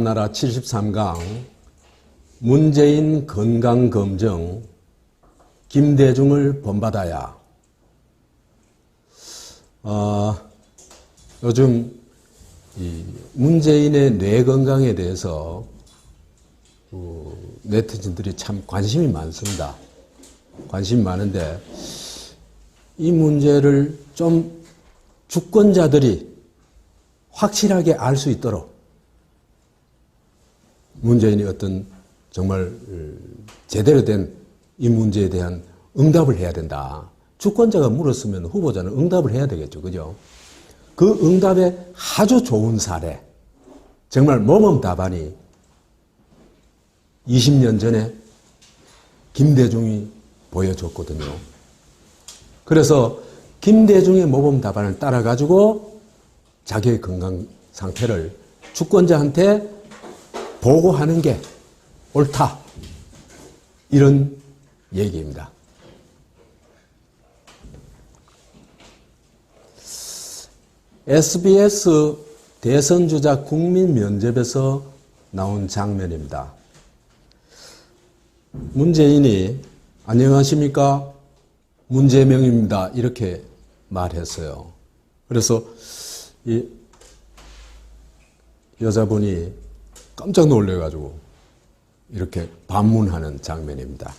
나라 73강 문재인 건강검정 김대중을 본받아야. 요즘 이 문재인의 뇌 건강에 대해서 네티즌들이 참 관심이 많습니다. 관심이 많은데 이 문제를 좀 주권자들이 확실하게 알 수 있도록 문재인이 어떤 정말 제대로 된 이 문제에 대한 응답을 해야 된다. 주권자가 물었으면 후보자는 응답을 해야 되겠죠. 그죠? 그 응답에 아주 좋은 사례, 정말 모범 답안이 20년 전에 김대중이 보여줬거든요. 그래서 김대중의 모범 답안을 따라가지고 자기의 건강 상태를 주권자한테 보고하는 게 옳다. 이런 얘기입니다. SBS 대선주자 국민면접에서 나온 장면입니다. 문재인이 안녕하십니까? 문재명입니다. 이렇게 말했어요. 그래서 이 여자분이 깜짝 놀래가지고 이렇게 반문하는 장면입니다.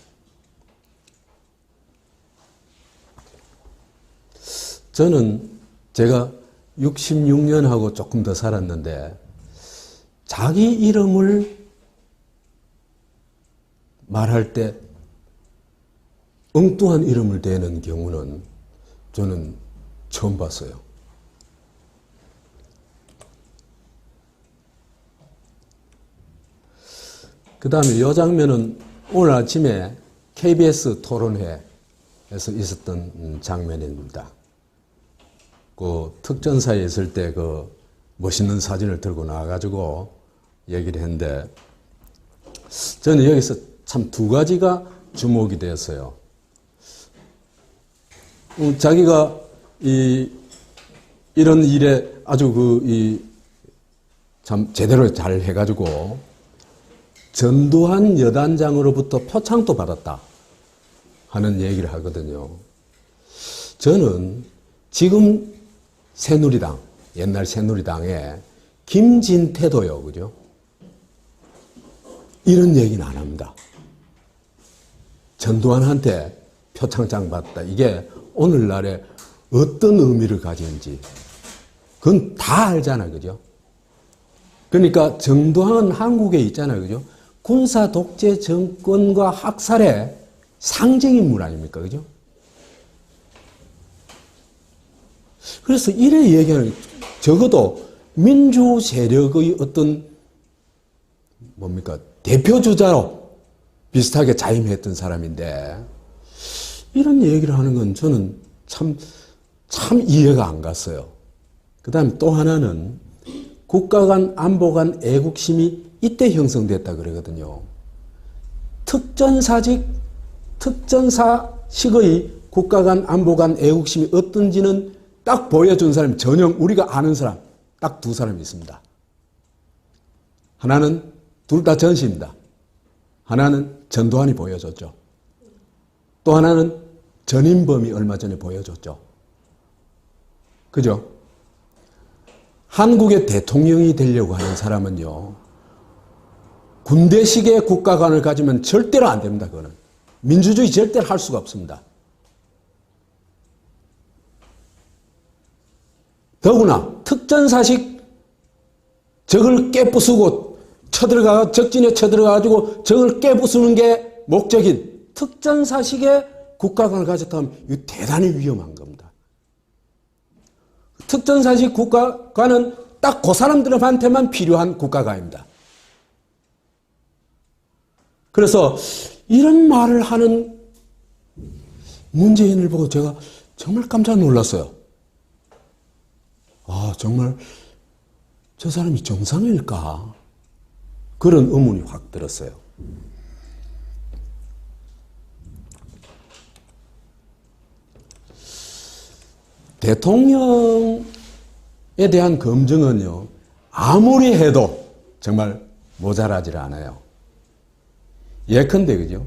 저는 제가 66년하고 조금 더 살았는데 자기 이름을 말할 때 엉뚱한 이름을 대는 경우는 저는 처음 봤어요. 그 다음에 이 장면은 오늘 아침에 KBS 토론회에서 있었던 장면입니다. 그 특전사에 있을 때 그 멋있는 사진을 들고 나와가지고 얘기를 했는데 저는 여기서 참 두 가지가 주목이 되었어요. 자기가 이런 일에 아주 참 제대로 잘 해가지고 전두환 여단장으로부터 표창도 받았다 하는 얘기를 하거든요. 저는 지금 새누리당, 옛날 새누리당의 김진태도요, 그죠? 이런 얘기는 안 합니다. 전두환한테 표창장 받다. 이게 오늘날에 어떤 의미를 가지는지 그건 다 알잖아요, 그죠? 그러니까 전두환은 한국에 있잖아요, 그죠? 군사 독재 정권과 학살의 상징인물 아닙니까, 그죠? 그래서 이래 얘기하는, 적어도 민주 세력의 어떤, 대표주자로 비슷하게 자임했던 사람인데, 이런 얘기를 하는 건 저는 참 이해가 안 갔어요. 그 다음에 또 하나는 국가 간 안보 간 애국심이 이때 형성됐다 그러거든요. 특전사식의 국가 간 안보 간 애국심이 어떤지는 딱 보여준 사람이 전형 우리가 아는 사람 딱 두 사람이 있습니다. 하나는 둘 다 전시입니다. 하나는 전두환이 보여줬죠. 또 하나는 전인범이 얼마 전에 보여줬죠. 그죠? 한국의 대통령이 되려고 하는 사람은요, 군대식의 국가관을 가지면 절대로 안 됩니다, 그거는. 민주주의 절대로 할 수가 없습니다. 더구나 특전사식 적을 깨부수고 적진에 쳐들어가가지고 적을 깨부수는 게 목적인 특전사식의 국가관을 가졌다면 이거 대단히 위험한 겁니다. 특전사식 국가관은 딱 그 사람들한테만 필요한 국가관입니다. 그래서 이런 말을 하는 문재인을 보고 제가 정말 깜짝 놀랐어요. 아, 정말 저 사람이 정상일까? 그런 의문이 확 들었어요. 대통령에 대한 검증은요, 아무리 해도 정말 모자라질 않아요. 예컨대, 그죠?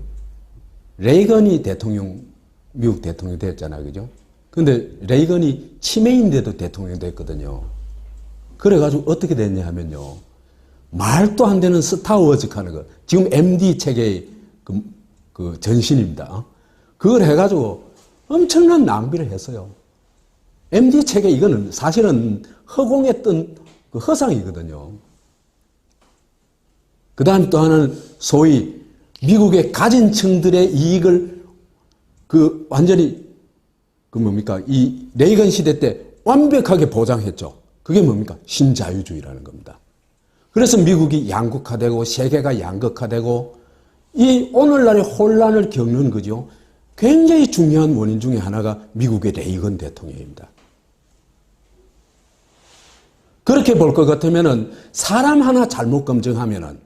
레이건이 미국 대통령 됐잖아요. 그죠? 근데 레이건이 치매인데도 대통령 됐거든요. 그래가지고 어떻게 됐냐 하면요. 말도 안 되는 스타워즈 하는 거. 지금 MD 체계의 그 전신입니다. 그걸 해가지고 엄청난 낭비를 했어요. MD 체계 이거는 사실은 허공했던 그 허상이거든요. 그 다음 또 하나는 소위 미국의 가진 층들의 이익을 완전히 이 레이건 시대 때 완벽하게 보장했죠. 그게 뭡니까? 신자유주의라는 겁니다. 그래서 미국이 양극화되고 세계가 양극화되고 이 오늘날의 혼란을 겪는 거죠. 굉장히 중요한 원인 중에 하나가 미국의 레이건 대통령입니다. 그렇게 볼 것 같으면은 사람 하나 잘못 검증하면은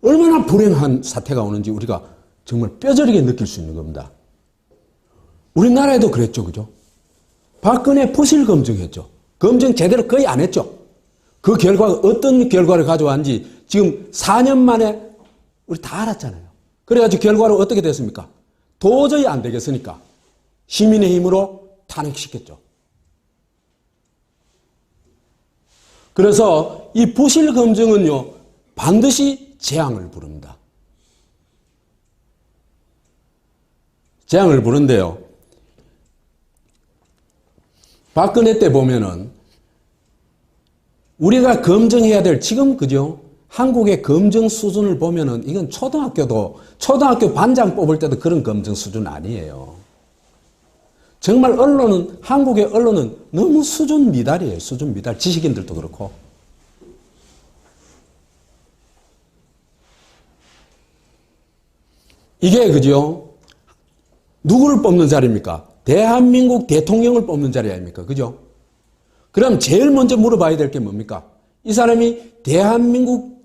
얼마나 불행한 사태가 오는지 우리가 정말 뼈저리게 느낄 수 있는 겁니다. 우리나라에도 그랬죠. 그죠? 박근혜 부실 검증했죠. 검증 제대로 거의 안 했죠. 그 결과가 어떤 결과를 가져왔는지 지금 4년 만에 우리 다 알았잖아요. 그래가지고 결과로 어떻게 됐습니까? 도저히 안 되겠으니까 시민의 힘으로 탄핵시켰죠. 그래서 이 부실 검증은요, 반드시 재앙을 부릅니다. 재앙을 부른데요. 박근혜 때 보면은 우리가 검증해야 될 지금 그죠? 한국의 검증 수준을 보면은 이건 초등학교 반장 뽑을 때도 그런 검증 수준 아니에요. 정말 한국의 언론은 너무 수준 미달이에요. 수준 미달. 지식인들도 그렇고. 이게 그죠? 누구를 뽑는 자리입니까? 대한민국 대통령을 뽑는 자리 아닙니까? 그죠? 그럼 제일 먼저 물어봐야 될 게 뭡니까? 이 사람이 대한민국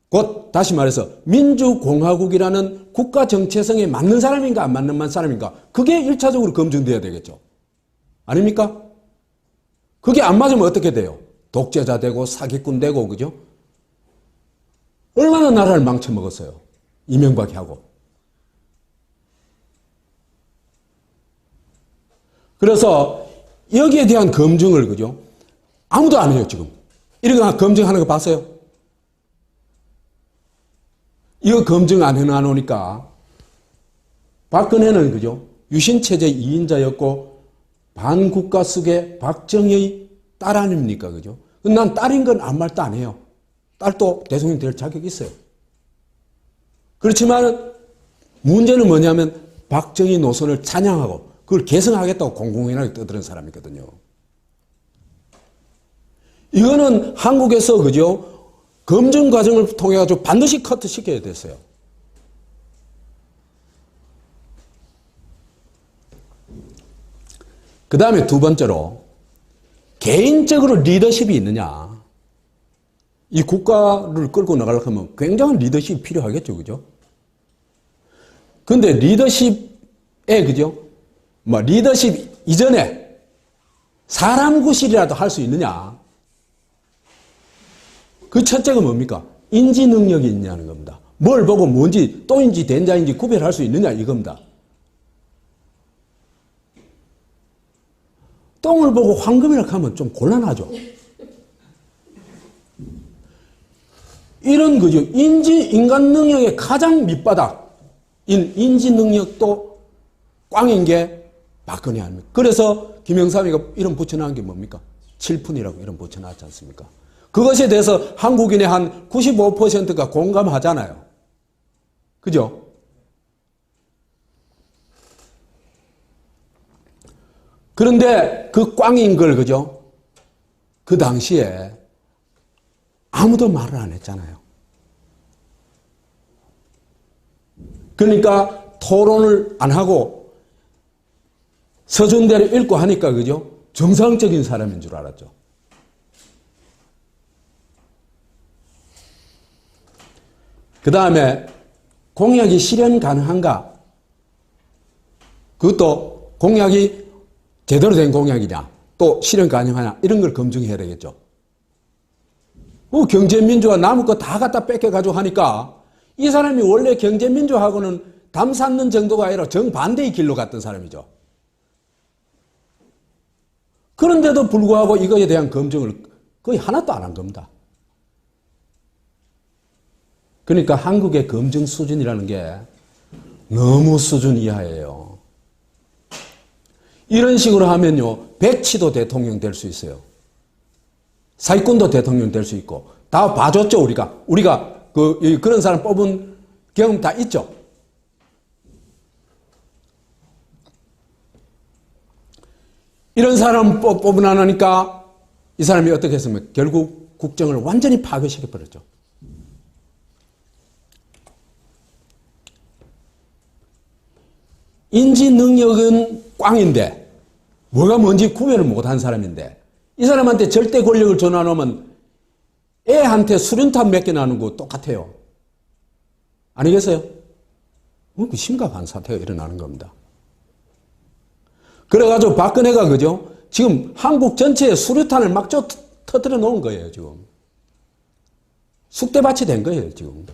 곧 다시 말해서 민주공화국이라는 국가 정체성에 맞는 사람인가 안 맞는 사람인가? 그게 1차적으로 검증돼야 되겠죠. 아닙니까? 그게 안 맞으면 어떻게 돼요? 독재자 되고 사기꾼 되고 그죠? 얼마나 나라를 망쳐먹었어요. 이명박이 하고. 그래서 여기에 대한 검증을 그죠? 아무도 안 해요, 지금. 이렇게 검증하는 거 봤어요? 이거 검증 안 해놓으니까 박근혜는 그죠? 유신체제 2인자였고 반국가석의 박정희의 딸 아닙니까? 그죠? 난 딸인 건 아무 말도 안 해요. 딸도 대통령 될 자격이 있어요. 그렇지만 문제는 뭐냐면 박정희 노선을 찬양하고 그걸 개성하겠다고 공공연하게 떠드는 사람이거든요. 이거는 한국에서 그죠? 검증 과정을 통해 가지고 반드시 커트시켜야 됐어요. 그 다음에 두 번째로 개인적으로 리더십이 있느냐. 이 국가를 끌고 나가려고 하면 굉장한 리더십이 필요하겠죠. 그죠? 근데 리더십에 그죠? 리더십 이전에 사람 구실이라도 할 수 있느냐. 그 첫째가 뭡니까? 인지 능력이 있냐는 겁니다. 뭘 보고 뭔지 또인지 된자인지 구별할 수 있느냐 이겁니다. 똥을 보고 황금이라고 하면 좀 곤란하죠. 이런 거죠. 인간 능력의 가장 밑바닥인 인지 능력도 꽝인 게 박근혜 아닙니까? 그래서 김영삼이가 이름 붙여놓은 게 뭡니까? 7푼이라고 이름 붙여놨지 않습니까? 그것에 대해서 한국인의 한 95%가 공감하잖아요. 그죠? 그런데 그 꽝인 걸, 그죠? 그 당시에 아무도 말을 안 했잖아요. 그러니까 토론을 안 하고 서준대로 읽고 하니까, 그죠? 정상적인 사람인 줄 알았죠. 그 다음에 공약이 실현 가능한가? 그것도 공약이 제대로 된 공약이냐? 또 실현 가능하냐? 이런 걸 검증해야 되겠죠. 경제민주화 남의 거 다 갖다 뺏겨가지고 하니까 이 사람이 원래 경제민주화하고는 담 쌓는 정도가 아니라 정반대의 길로 갔던 사람이죠. 그런데도 불구하고 이거에 대한 검증을 거의 하나도 안 한 겁니다. 그러니까 한국의 검증 수준이라는 게 너무 수준 이하예요. 이런 식으로 하면요, 백치도 대통령 될 수 있어요. 사기꾼도 대통령 될 수 있고, 다 봐줬죠, 우리가. 그런 사람 뽑은 경험 다 있죠. 이런 사람 뽑으나니까 이 사람이 어떻게 했으면 결국 국정을 완전히 파괴시켜버렸죠. 인지 능력은 꽝인데 뭐가 뭔지 구별을 못한 사람인데 이 사람한테 절대 권력을 전화놓으면 애한테 수련탑 몇 개 나누는 거 똑같아요. 아니겠어요? 그 심각한 사태가 일어나는 겁니다. 그래가지고 박근혜가 그죠? 지금 한국 전체에 수류탄을 막 터뜨려 놓은 거예요, 지금. 쑥대밭이 된 거예요, 지금.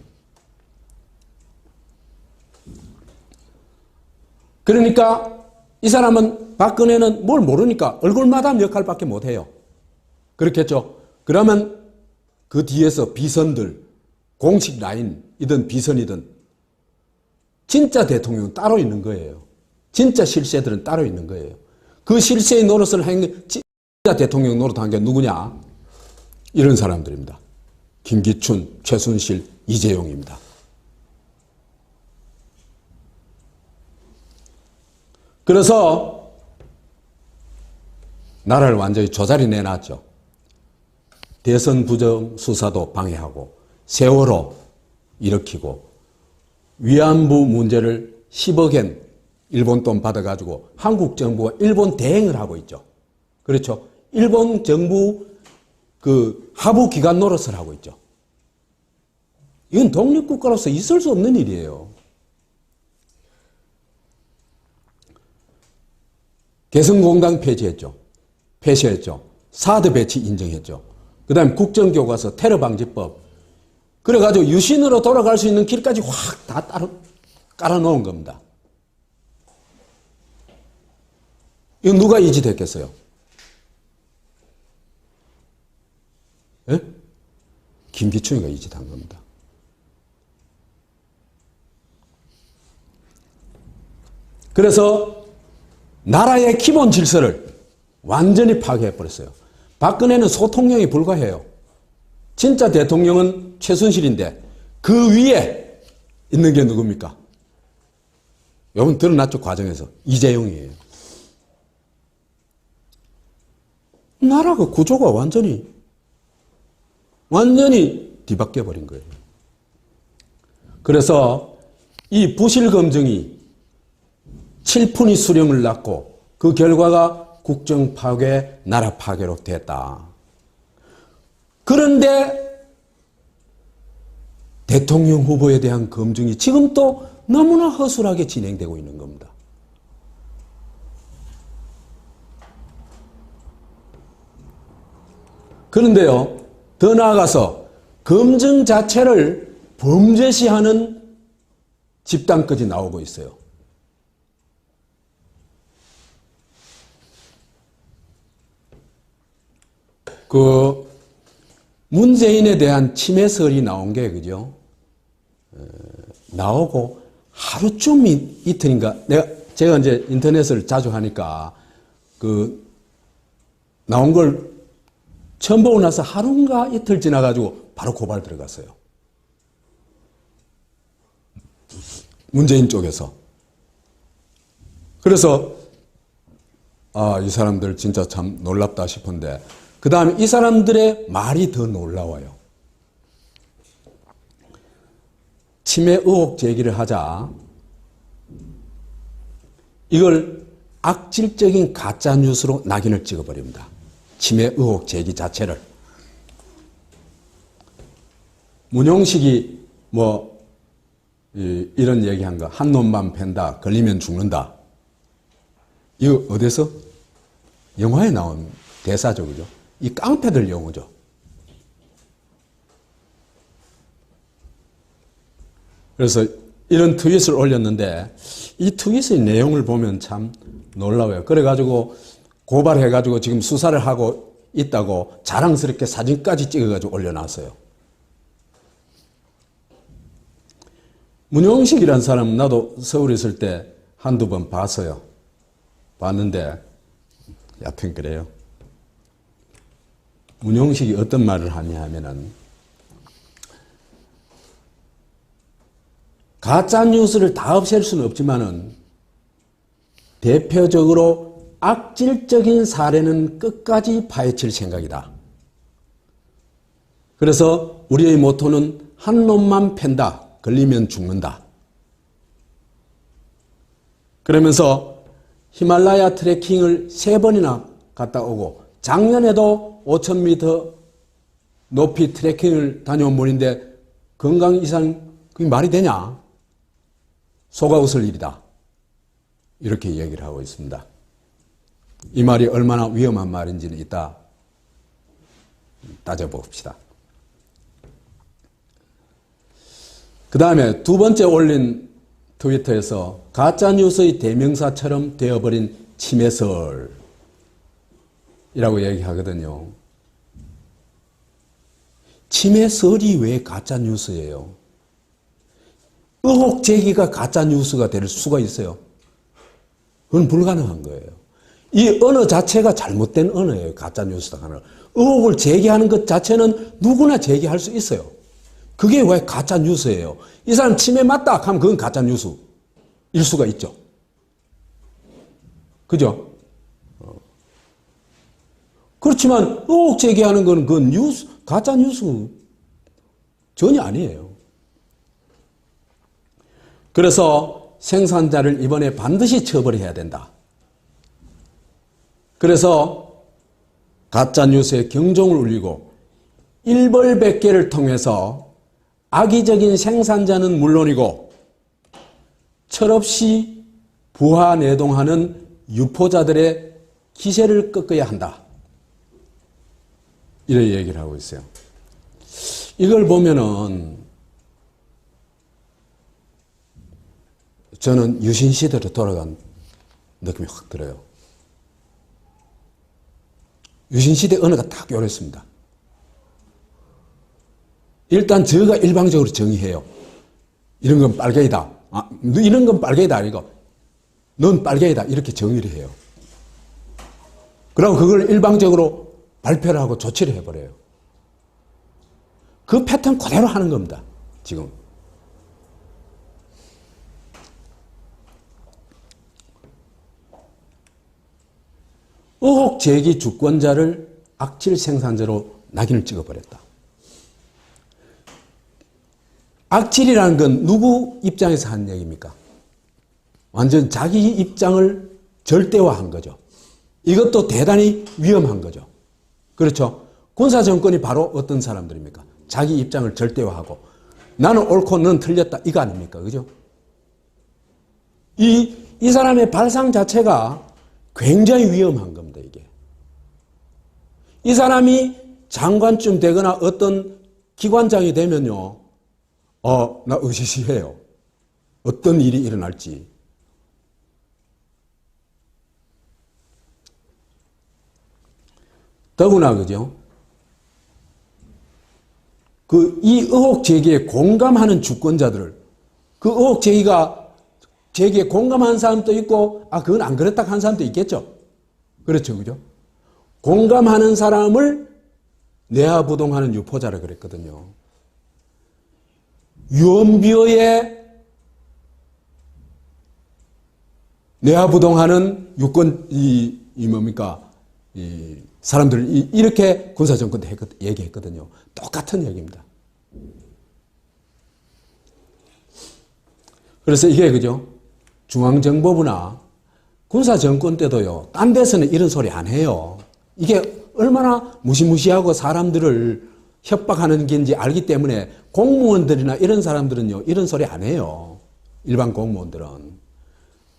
그러니까 이 사람은 박근혜는 뭘 모르니까 얼굴마담 역할밖에 못해요. 그렇겠죠? 그러면 그 뒤에서 비선들, 공식 라인이든 비선이든 진짜 대통령은 따로 있는 거예요. 진짜 실세들은 따로 있는 거예요. 그 실세의 노릇을 한 게 진짜 대통령 노릇한 게 누구냐? 이런 사람들입니다. 김기춘, 최순실, 이재용입니다. 그래서 나라를 완전히 조자리 내놨죠. 대선 부정 수사도 방해하고 세월호 일으키고 위안부 문제를 10억엔 일본 돈 받아가지고 한국 정부가 일본 대행을 하고 있죠. 그렇죠. 일본 정부 그 하부 기관 노릇을 하고 있죠. 이건 독립국가로서 있을 수 없는 일이에요. 개성공단 폐지했죠. 폐쇄했죠. 사드 배치 인정했죠. 그 다음에 국정교과서 테러방지법. 그래가지고 유신으로 돌아갈 수 있는 길까지 확 다 깔아놓은 겁니다. 이거 누가 이 짓 했겠어요? 예? 김기춘이가 이 짓 한 겁니다. 그래서 나라의 기본 질서를 완전히 파괴해버렸어요. 박근혜는 소통령이 불과해요. 진짜 대통령은 최순실인데 그 위에 있는 게 누굽니까? 여러분 드러났죠, 과정에서. 이재용이에요. 나라가 구조가 완전히 뒤바뀌어 버린 거예요. 그래서 이 부실 검증이 7푼이 수령을 낳고 그 결과가 국정 파괴, 나라 파괴로 됐다. 그런데 대통령 후보에 대한 검증이 지금 또 너무나 허술하게 진행되고 있는 겁니다. 그런데요, 더 나아가서 검증 자체를 범죄시하는 집단까지 나오고 있어요. 그 문재인에 대한 침해설이 나온 게 그죠? 나오고 하루쯤 이틀인가 제가 이제 인터넷을 자주 하니까 그 나온 걸 처음 보고 나서 하루인가 이틀 지나가지고 바로 고발 들어갔어요. 문재인 쪽에서. 그래서 이 사람들 진짜 참 놀랍다 싶은데 그 다음에 이 사람들의 말이 더 놀라워요. 침해 의혹 제기를 하자 이걸 악질적인 가짜뉴스로 낙인을 찍어버립니다. 침해 의혹 제기 자체를. 문용식이 이런 얘기한 거, 한 놈만 팬다, 걸리면 죽는다. 이거 어디서? 영화에 나온 대사죠, 그죠? 이 깡패들 용어죠. 그래서 이런 트윗을 올렸는데 이 트윗의 내용을 보면 참 놀라워요. 그래가지고 고발해가지고 지금 수사를 하고 있다고 자랑스럽게 사진까지 찍어가지고 올려놨어요. 문용식이라는 사람은 나도 서울에 있을 때 한두 번 봤어요. 봤는데 여튼 그래요. 문용식이 어떤 말을 하냐 하면은 가짜뉴스를 다 없앨 수는 없지만은 대표적으로 악질적인 사례는 끝까지 파헤칠 생각이다. 그래서 우리의 모토는 한 놈만 팬다. 걸리면 죽는다. 그러면서 히말라야 트레킹을 3번이나 갔다 오고 작년에도 5,000m 높이 트레킹을 다녀온 분인데 건강 이상 그게 말이 되냐? 속아 웃을 일이다. 이렇게 얘기를 하고 있습니다. 이 말이 얼마나 위험한 말인지는 이따 따져봅시다. 그 다음에 두 번째 올린 트위터에서 가짜뉴스의 대명사처럼 되어버린 침해설이라고 얘기하거든요. 침해설이 왜 가짜뉴스예요? 의혹 제기가 가짜뉴스가 될 수가 있어요. 그건 불가능한 거예요. 이 언어 자체가 잘못된 언어예요. 가짜뉴스다 하는. 의혹을 제기하는 것 자체는 누구나 제기할 수 있어요. 그게 왜 가짜뉴스예요? 이 사람 침해 맞다 하면 그건 가짜뉴스일 수가 있죠. 그죠? 그렇지만 의혹 제기하는 건 그 뉴스, 가짜뉴스 전혀 아니에요. 그래서 생산자를 이번에 반드시 처벌해야 된다. 그래서 가짜뉴스에 경종을 울리고 일벌백계를 통해서 악의적인 생산자는 물론이고 철없이 부하내동하는 유포자들의 기세를 꺾어야 한다. 이런 얘기를 하고 있어요. 이걸 보면은 저는 유신시대로 돌아간 느낌이 확 들어요. 유신시대 언어가 딱 요랬습니다. 일단 저가 일방적으로 정의해요. 이런 건 빨갱이다. 이런 건 빨갱이다. 아니고 넌 빨갱이다. 이렇게 정의를 해요. 그리고 그걸 일방적으로 발표를 하고 조치를 해버려요. 그 패턴 그대로 하는 겁니다. 지금. 의혹 제기 주권자를 악질 생산자로 낙인을 찍어버렸다. 악질이라는 건 누구 입장에서 하는 얘기입니까? 완전 자기 입장을 절대화한 거죠. 이것도 대단히 위험한 거죠. 그렇죠? 군사정권이 바로 어떤 사람들입니까? 자기 입장을 절대화하고 나는 옳고 넌 틀렸다 이거 아닙니까? 그죠? 이 사람의 발상 자체가 굉장히 위험한 겁니다. 이게. 이 사람이 장관쯤 되거나 어떤 기관장이 되면요. 나 으시시해요. 어떤 일이 일어날지. 더구나, 그죠? 이 의혹 제기에 공감하는 주권자들을, 그 의혹 제기에 공감하는 사람도 있고, 그건 안 그랬다 하는 사람도 있겠죠? 그렇죠, 그죠? 공감하는 사람을 내화부동하는 유포자라 그랬거든요. 유언비어에 내화부동하는 유권, 사람들, 이렇게 군사정권 때 얘기했거든요. 똑같은 얘기입니다. 그래서 이게, 그죠? 중앙정보부나 군사정권 때도요, 딴 데서는 이런 소리 안 해요. 이게 얼마나 무시무시하고 사람들을 협박하는 게인지 알기 때문에 공무원들이나 이런 사람들은요, 이런 소리 안 해요. 일반 공무원들은.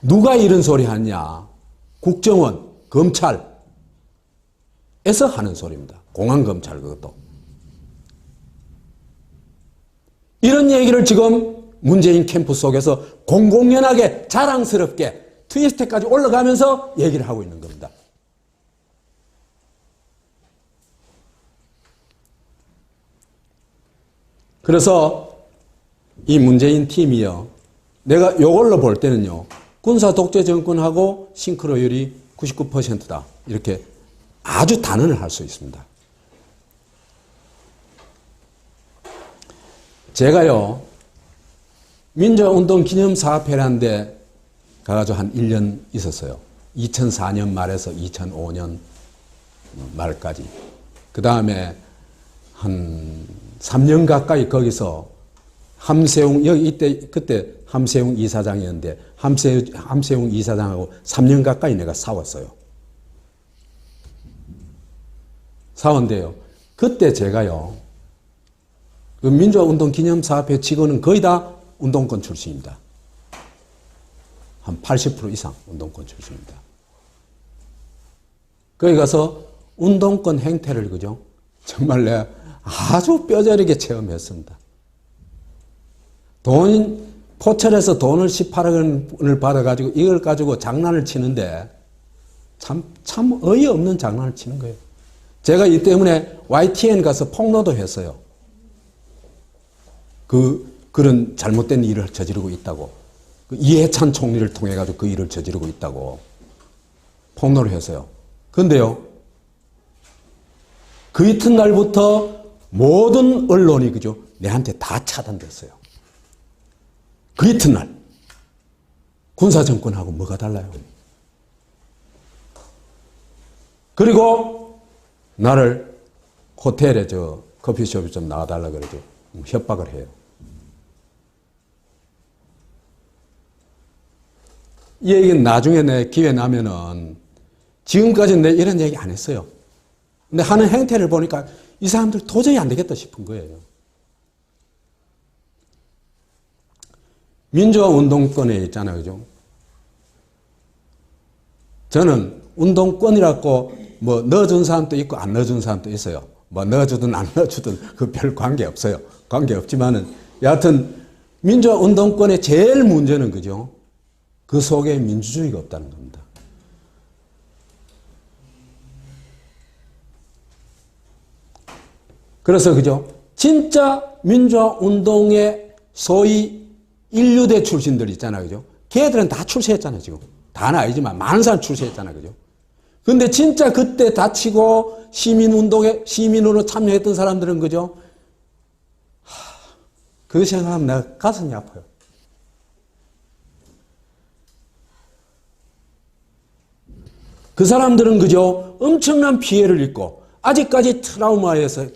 누가 이런 소리 하냐? 국정원, 검찰에서 하는 소리입니다. 공안검찰 그것도. 이런 얘기를 지금 문재인 캠프 속에서 공공연하게 자랑스럽게 트위스트까지 올라가면서 얘기를 하고 있는 겁니다. 그래서 이 문재인 팀이요, 내가 이걸로 볼 때는요, 군사 독재 정권하고 싱크로율이 99%다. 이렇게 아주 단언을 할 수 있습니다. 제가요, 민주화운동 기념사업회라는 데 가가지고 한 1년 있었어요. 2004년 말에서 2005년 말까지. 그 다음에 한 3년 가까이 거기서 함세웅, 그때 함세웅 이사장이었는데, 함세웅 이사장하고 3년 가까이 내가 싸웠어요. 싸웠는데요, 그때 제가요, 그 민주화운동 기념사업회 직원은 거의 다 운동권 출신입니다. 한 80% 이상 운동권 출신입니다. 거기 가서 운동권 행태를, 그죠? 정말 내가 아주 뼈저리게 체험했습니다. 포철에서 돈을 18억 원을 받아가지고 이걸 가지고 장난을 치는데 참 어이없는 장난을 치는 거예요. 제가 이 때문에 YTN 가서 폭로도 했어요. 그런 잘못된 일을 저지르고 있다고. 이해찬 총리를 통해가지고 그 일을 저지르고 있다고 폭로를 했어요. 그런데요, 그 이튿날부터 모든 언론이, 그죠? 내한테 다 차단됐어요. 그 이튿날. 군사정권하고 뭐가 달라요? 그리고 나를 호텔에 커피숍에 좀 나와달라 그러죠. 협박을 해요. 이 얘기는 나중에 내 기회 나면은, 지금까지는 내 이런 얘기 안 했어요. 근데 하는 행태를 보니까 이 사람들 도저히 안 되겠다 싶은 거예요. 민주화 운동권에 있잖아요, 그죠? 저는 운동권이라고 뭐 넣어준 사람도 있고 안 넣어준 사람도 있어요. 뭐 넣어주든 안 넣어주든 그 별 관계 없어요. 관계 없지만은 여하튼 민주화 운동권의 제일 문제는, 그죠? 그 속에 민주주의가 없다는 겁니다. 그래서, 그죠? 진짜 민주화 운동의 소위 인류대 출신들 있잖아요, 그죠? 걔들은 다 출세했잖아요, 지금. 다는 아니지만 많은 사람 출세했잖아요, 그죠? 근데 진짜 그때 다치고 시민으로 참여했던 사람들은, 그죠? 그거 생각하면 내가 가슴이 아파요. 그 사람들은, 그죠? 엄청난 피해를 입고 아직까지 트라우마에서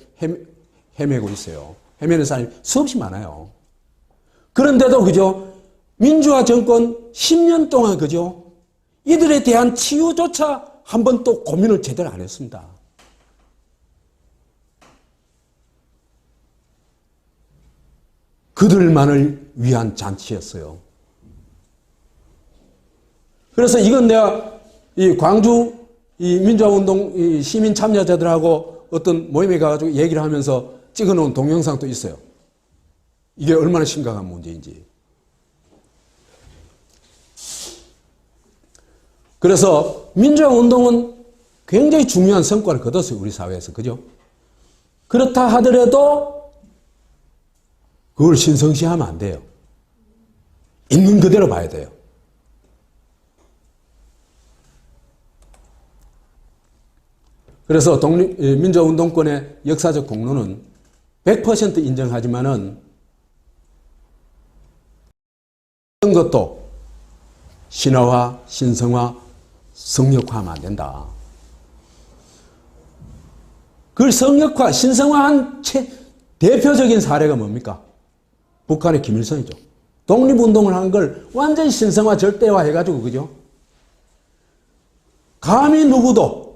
헤매고 있어요. 헤매는 사람이 수없이 많아요. 그런데도, 그죠? 민주화 정권 10년 동안, 그죠? 이들에 대한 치유조차 한 번 또 고민을 제대로 안 했습니다. 그들만을 위한 잔치였어요. 그래서 이건 내가 이 광주 이 민주화운동 이 시민 참여자들하고 어떤 모임에 가가지고 얘기를 하면서 찍어놓은 동영상도 있어요. 이게 얼마나 심각한 문제인지. 그래서 민주화운동은 굉장히 중요한 성과를 거뒀어요, 우리 사회에서. 그죠? 그렇다 하더라도 그걸 신성시하면 안 돼요. 있는 그대로 봐야 돼요. 그래서 민주화운동권의 역사적 공로는 100% 인정하지만은 어떤 것도 신화화, 신성화, 성역화하면 안 된다. 그걸 성역화, 신성화한 대표적인 사례가 뭡니까? 북한의 김일성이죠. 독립운동을 한 걸 완전히 신성화, 절대화 해가지고, 그죠? 감히 누구도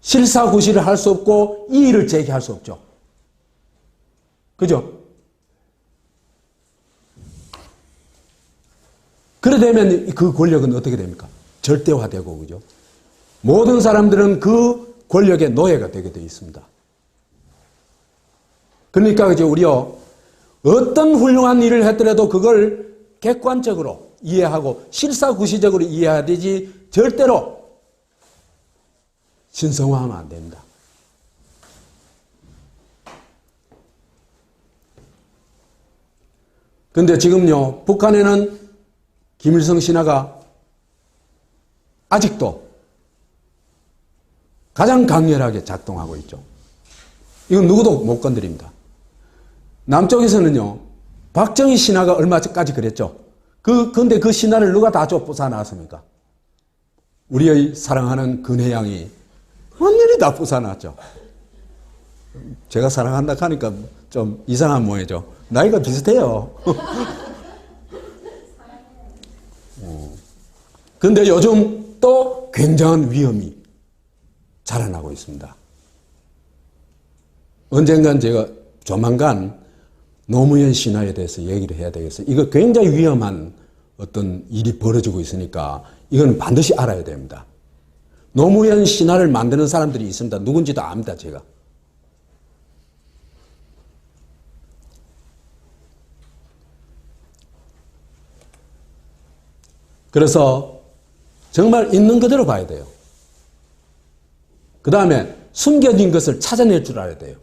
실사구시를 할 수 없고 이의를 제기할 수 없죠. 그죠? 그래 되면 그 권력은 어떻게 됩니까? 절대화되고, 그죠? 모든 사람들은 그 권력의 노예가 되게 되어 있습니다. 그러니까, 그죠? 우리요, 어떤 훌륭한 일을 했더라도 그걸 객관적으로 이해하고 실사구시적으로 이해해야 되지 절대로 신성화하면 안 됩니다. 그런데 지금요, 북한에는 김일성 신화가 아직도 가장 강렬하게 작동하고 있죠. 이건 누구도 못 건드립니다. 남쪽에서는요, 박정희 신화가 얼마 전까지 그랬죠. 근데 그 신화를 누가 다 쫓아 나왔습니까? 우리의 사랑하는 근혜양이 완전히 다 부사놨죠. 제가 사랑한다 하니까 좀 이상한 모양이죠. 나이가 비슷해요. 근데 요즘 또 굉장한 위험이 자라나고 있습니다. 언젠간 제가 조만간 노무현 신화에 대해서 얘기를 해야 되겠어요. 이거 굉장히 위험한 어떤 일이 벌어지고 있으니까 이건 반드시 알아야 됩니다. 노무현 신화를 만드는 사람들이 있습니다. 누군지도 압니다, 제가. 그래서 정말 있는 그대로 봐야 돼요. 그 다음에 숨겨진 것을 찾아낼 줄 알아야 돼요.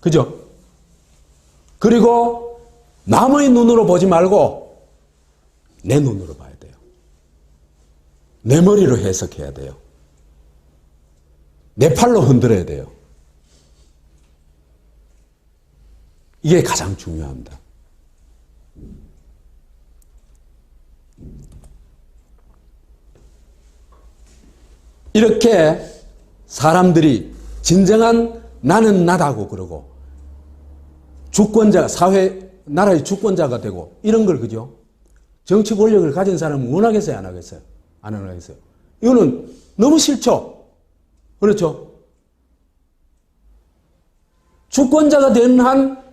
그죠? 그리고 남의 눈으로 보지 말고 내 눈으로 봐야 돼요. 내 머리로 해석해야 돼요. 내 팔로 흔들어야 돼요. 이게 가장 중요합니다. 이렇게 사람들이 진정한 나는 나다고 그러고 주권자, 사회, 나라의 주권자가 되고 이런 걸 그죠? 정치 권력을 가진 사람은 원하겠어요? 안 하겠어요? 안 하겠어요? 이거는 너무 싫죠? 그렇죠? 주권자가 된 한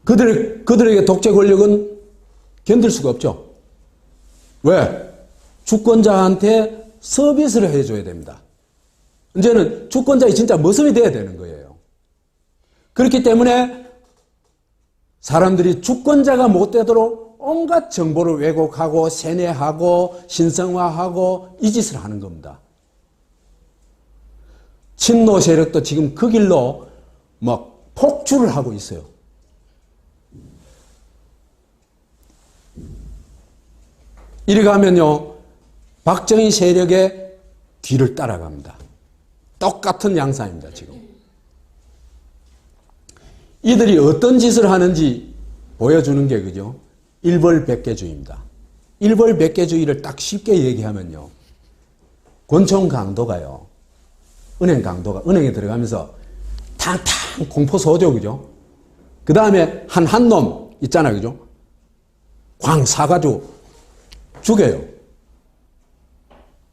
그들에게 독재 권력은 견딜 수가 없죠. 왜? 주권자한테 서비스를 해줘야 됩니다. 이제는 주권자의 진짜 모습이 돼야 되는 거예요. 그렇기 때문에 사람들이 주권자가 못 되도록 온갖 정보를 왜곡하고 세뇌하고 신성화하고 이 짓을 하는 겁니다. 친노 세력도 지금 그 길로 막 폭주를 하고 있어요. 이리 가면요, 박정희 세력의 뒤를 따라갑니다. 똑같은 양상입니다, 지금. 이들이 어떤 짓을 하는지 보여주는 게 그죠? 일벌백계주의입니다. 일벌백계주의를 딱 쉽게 얘기하면요, 권총 강도가요, 은행 강도가 은행에 들어가면서 탕탕 공포 쏘죠, 그죠? 그 다음에 한 놈 있잖아요, 그죠? 광 사가지고 죽여요.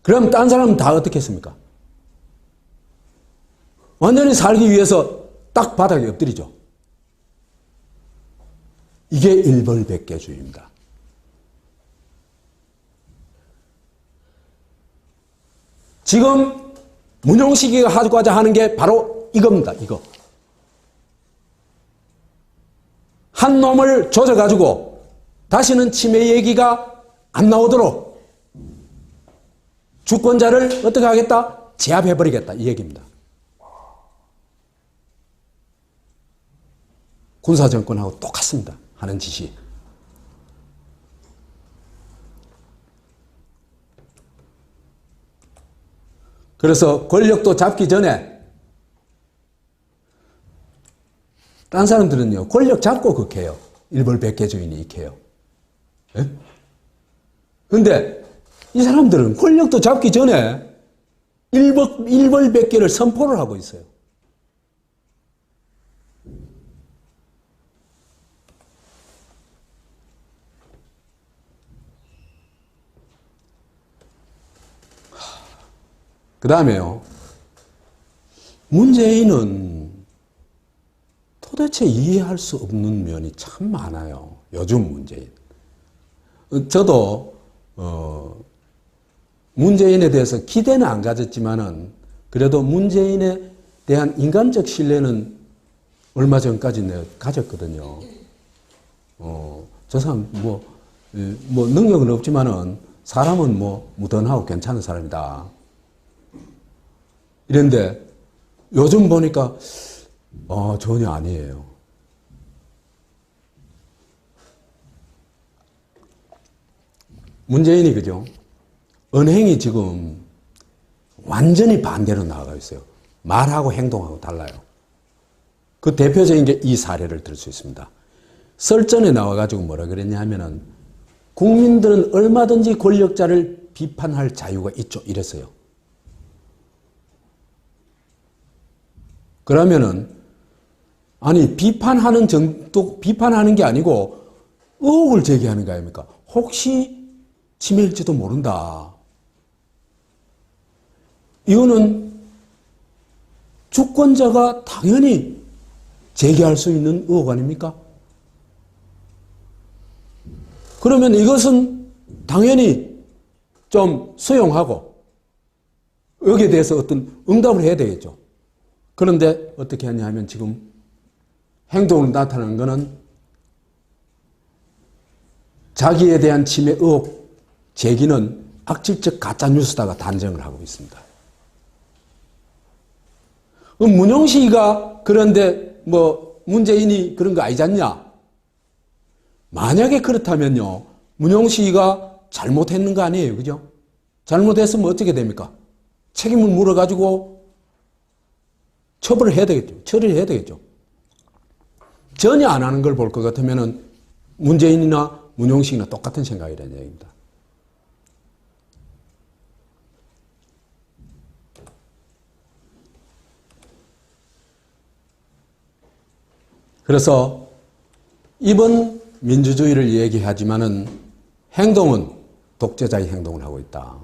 그럼 딴 사람은 다 어떻게 했습니까? 완전히 살기 위해서 딱 바닥에 엎드리죠. 이게 일벌백계주의입니다. 지금 문용식이가 하고자 하는 게 바로 이겁니다. 이거. 한 놈을 조져가지고 다시는 치매 얘기가 안 나오도록 주권자를 어떻게 하겠다? 제압해버리겠다. 이 얘기입니다. 군사정권하고 똑같습니다. 하는 짓이. 그래서 권력도 잡기 전에 딴 사람들은요, 권력 잡고 극해요. 일벌백계주의니 익해요. 예? 근데 이 사람들은 권력도 잡기 전에 일벌백계를 선포를 하고 있어요. 그 다음에요, 문재인은 도대체 이해할 수 없는 면이 참 많아요. 요즘 문재인. 저도 문재인에 대해서 기대는 안 가졌지만은 그래도 문재인에 대한 인간적 신뢰는 얼마 전까지 내가 가졌거든요. 저 사람 뭐 능력은 없지만은 사람은 뭐 무던하고 괜찮은 사람이다. 이런데 요즘 보니까 전혀 아니에요. 문재인이 그죠? 언행이 지금 완전히 반대로 나아가고 있어요. 말하고 행동하고 달라요. 그 대표적인 게 이 사례를 들 수 있습니다. 설전에 나와가지고 뭐라 그랬냐 하면은 국민들은 얼마든지 권력자를 비판할 자유가 있죠. 이랬어요. 그러면은 아니 비판하는 게 아니고 의혹을 제기하는 거 아닙니까? 혹시 침해일지도 모른다. 이거는 주권자가 당연히 제기할 수 있는 의혹 아닙니까? 그러면 이것은 당연히 좀 수용하고 여기에 대해서 어떤 응답을 해야 되겠죠. 그런데 어떻게 하냐 하면 지금 행동으로 나타나는 것은 자기에 대한 침해 의혹 제기는 악질적 가짜뉴스다가 단정을 하고 있습니다. 문용식이가 그런데 뭐 문재인이 그런 거 아니잖냐? 만약에 그렇다면요. 문용식이가 잘못했는 거 아니에요. 그죠? 잘못했으면 어떻게 됩니까? 책임을 물어가지고 처벌을 해야 되겠죠. 처리를 해야 되겠죠. 전혀 안 하는 걸 볼 것 같으면은 문재인이나 문용식이나 똑같은 생각이라는 얘기입니다. 그래서 이번 민주주의를 얘기하지만은 행동은 독재자의 행동을 하고 있다.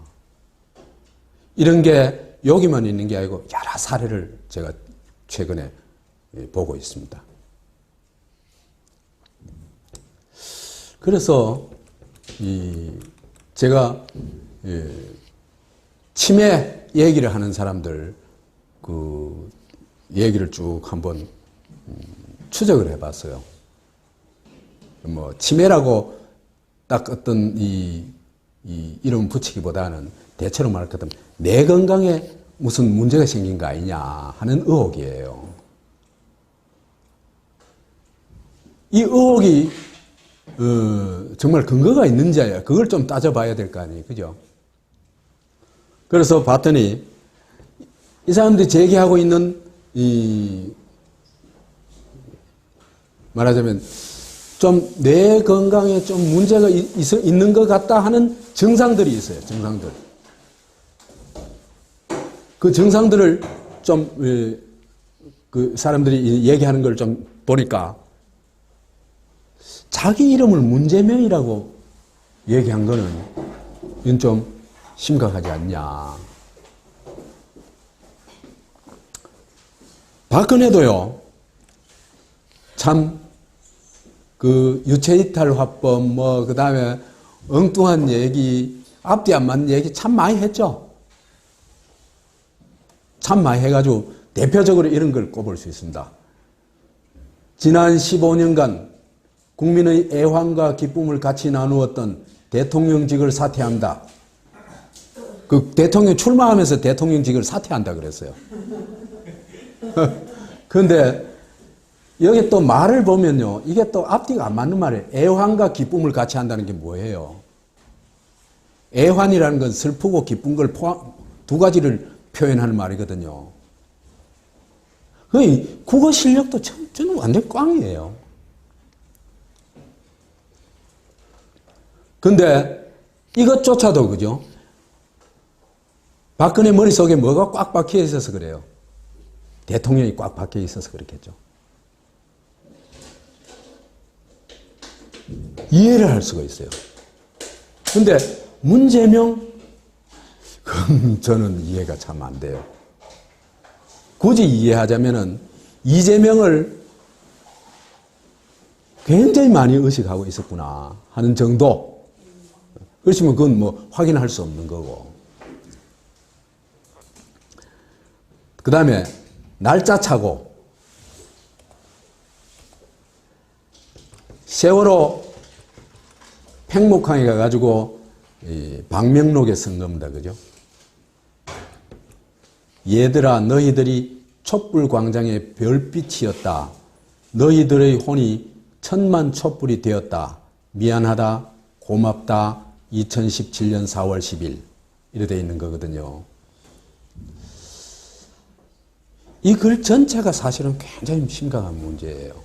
이런 게 여기만 있는 게 아니고 여러 사례를 제가 최근에 보고 있습니다. 그래서 제가 치매 얘기를 하는 사람들 그 얘기를 쭉 한번 추적을 해봤어요. 뭐 치매라고 딱 어떤 이름 붙이기보다는 대체로 말하거든 내 건강에 무슨 문제가 생긴 거 아니냐 하는 의혹이에요. 이 의혹이 정말 근거가 있는지 그걸 좀 따져봐야 될 거 아니에요. 그죠? 그래서 봤더니 이 사람들이 제기하고 있는 말하자면 좀 뇌 건강에 좀 문제가 있는 것 같다 하는 증상들이 있어요. 증상들. 그 증상들을 좀 그 사람들이 얘기하는 걸 좀 보니까 자기 이름을 문제명이라고 얘기한 거는 이건 좀 심각하지 않냐. 박근혜도요. 참 그 유체이탈 화법 뭐 그다음에 엉뚱한 얘기 앞뒤 안 맞는 얘기 참 많이 했죠. 참 많이 해가지고 대표적으로 이런 걸 꼽을 수 있습니다. 지난 15년간 국민의 애환과 기쁨을 같이 나누었던 대통령직을 사퇴한다. 그 대통령 출마하면서 대통령직을 사퇴한다 그랬어요. 그런데 여기 또 말을 보면요. 이게 또 앞뒤가 안 맞는 말이에요. 애환과 기쁨을 같이 한다는 게 뭐예요? 애환이라는 건 슬프고 기쁜 걸 두 가지를 표현하는 말이거든요. 그 국어 실력도 저는 완전 꽝이에요. 근데 이것조차도 그죠? 박근혜 머릿속에 뭐가 꽉 박혀 있어서 그래요. 대통령이 꽉 박혀 있어서 그렇겠죠. 이해를 할 수가 있어요. 근데 문제명 그건 저는 이해가 참 안 돼요. 굳이 이해하자면은 이재명을 굉장히 많이 의식하고 있었구나 하는 정도. 그렇지만 그건 뭐 확인할 수 없는 거고. 그 다음에 날짜 차고 세월호 팽목항에 가가지고 방명록에 쓴 겁니다. 그죠? 얘들아 너희들이 촛불광장의 별빛이었다. 너희들의 혼이 천만 촛불이 되었다. 미안하다. 고맙다. 2017년 4월 10일 이래 돼 있는 거거든요. 이 글 전체가 사실은 굉장히 심각한 문제예요.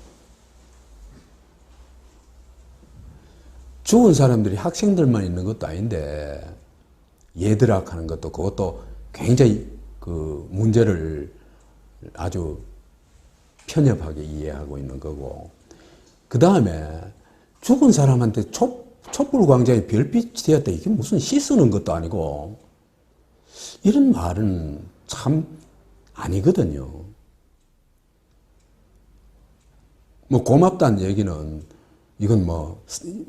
죽은 사람들이 학생들만 있는 것도 아닌데 얘들아 하는 것도 그것도 굉장히 그 문제를 아주 편협하게 이해하고 있는 거고, 그 다음에 죽은 사람한테 촛불광장에 별빛이 되었다. 이게 무슨 시 쓰는 것도 아니고 이런 말은 참 아니거든요. 뭐 고맙다는 얘기는 이건 뭐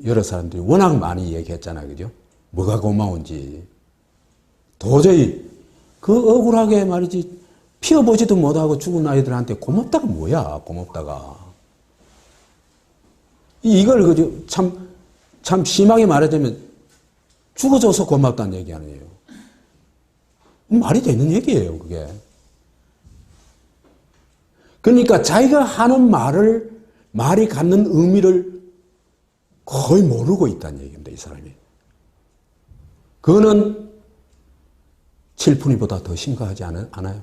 여러 사람들이 워낙 많이 얘기했잖아요. 그죠? 뭐가 고마운지. 도저히 그 억울하게 말이지 피워보지도 못하고 죽은 아이들한테 고맙다가 뭐야, 고맙다가. 이걸 그저 참 심하게 말하자면 죽어줘서 고맙다는 얘기 아니에요. 말이 되는 얘기예요, 그게. 그러니까 자기가 하는 말이 갖는 의미를 거의 모르고 있다는 얘기입니다, 이 사람이. 그거는 칠푼이보다 더 심각하지 않아요?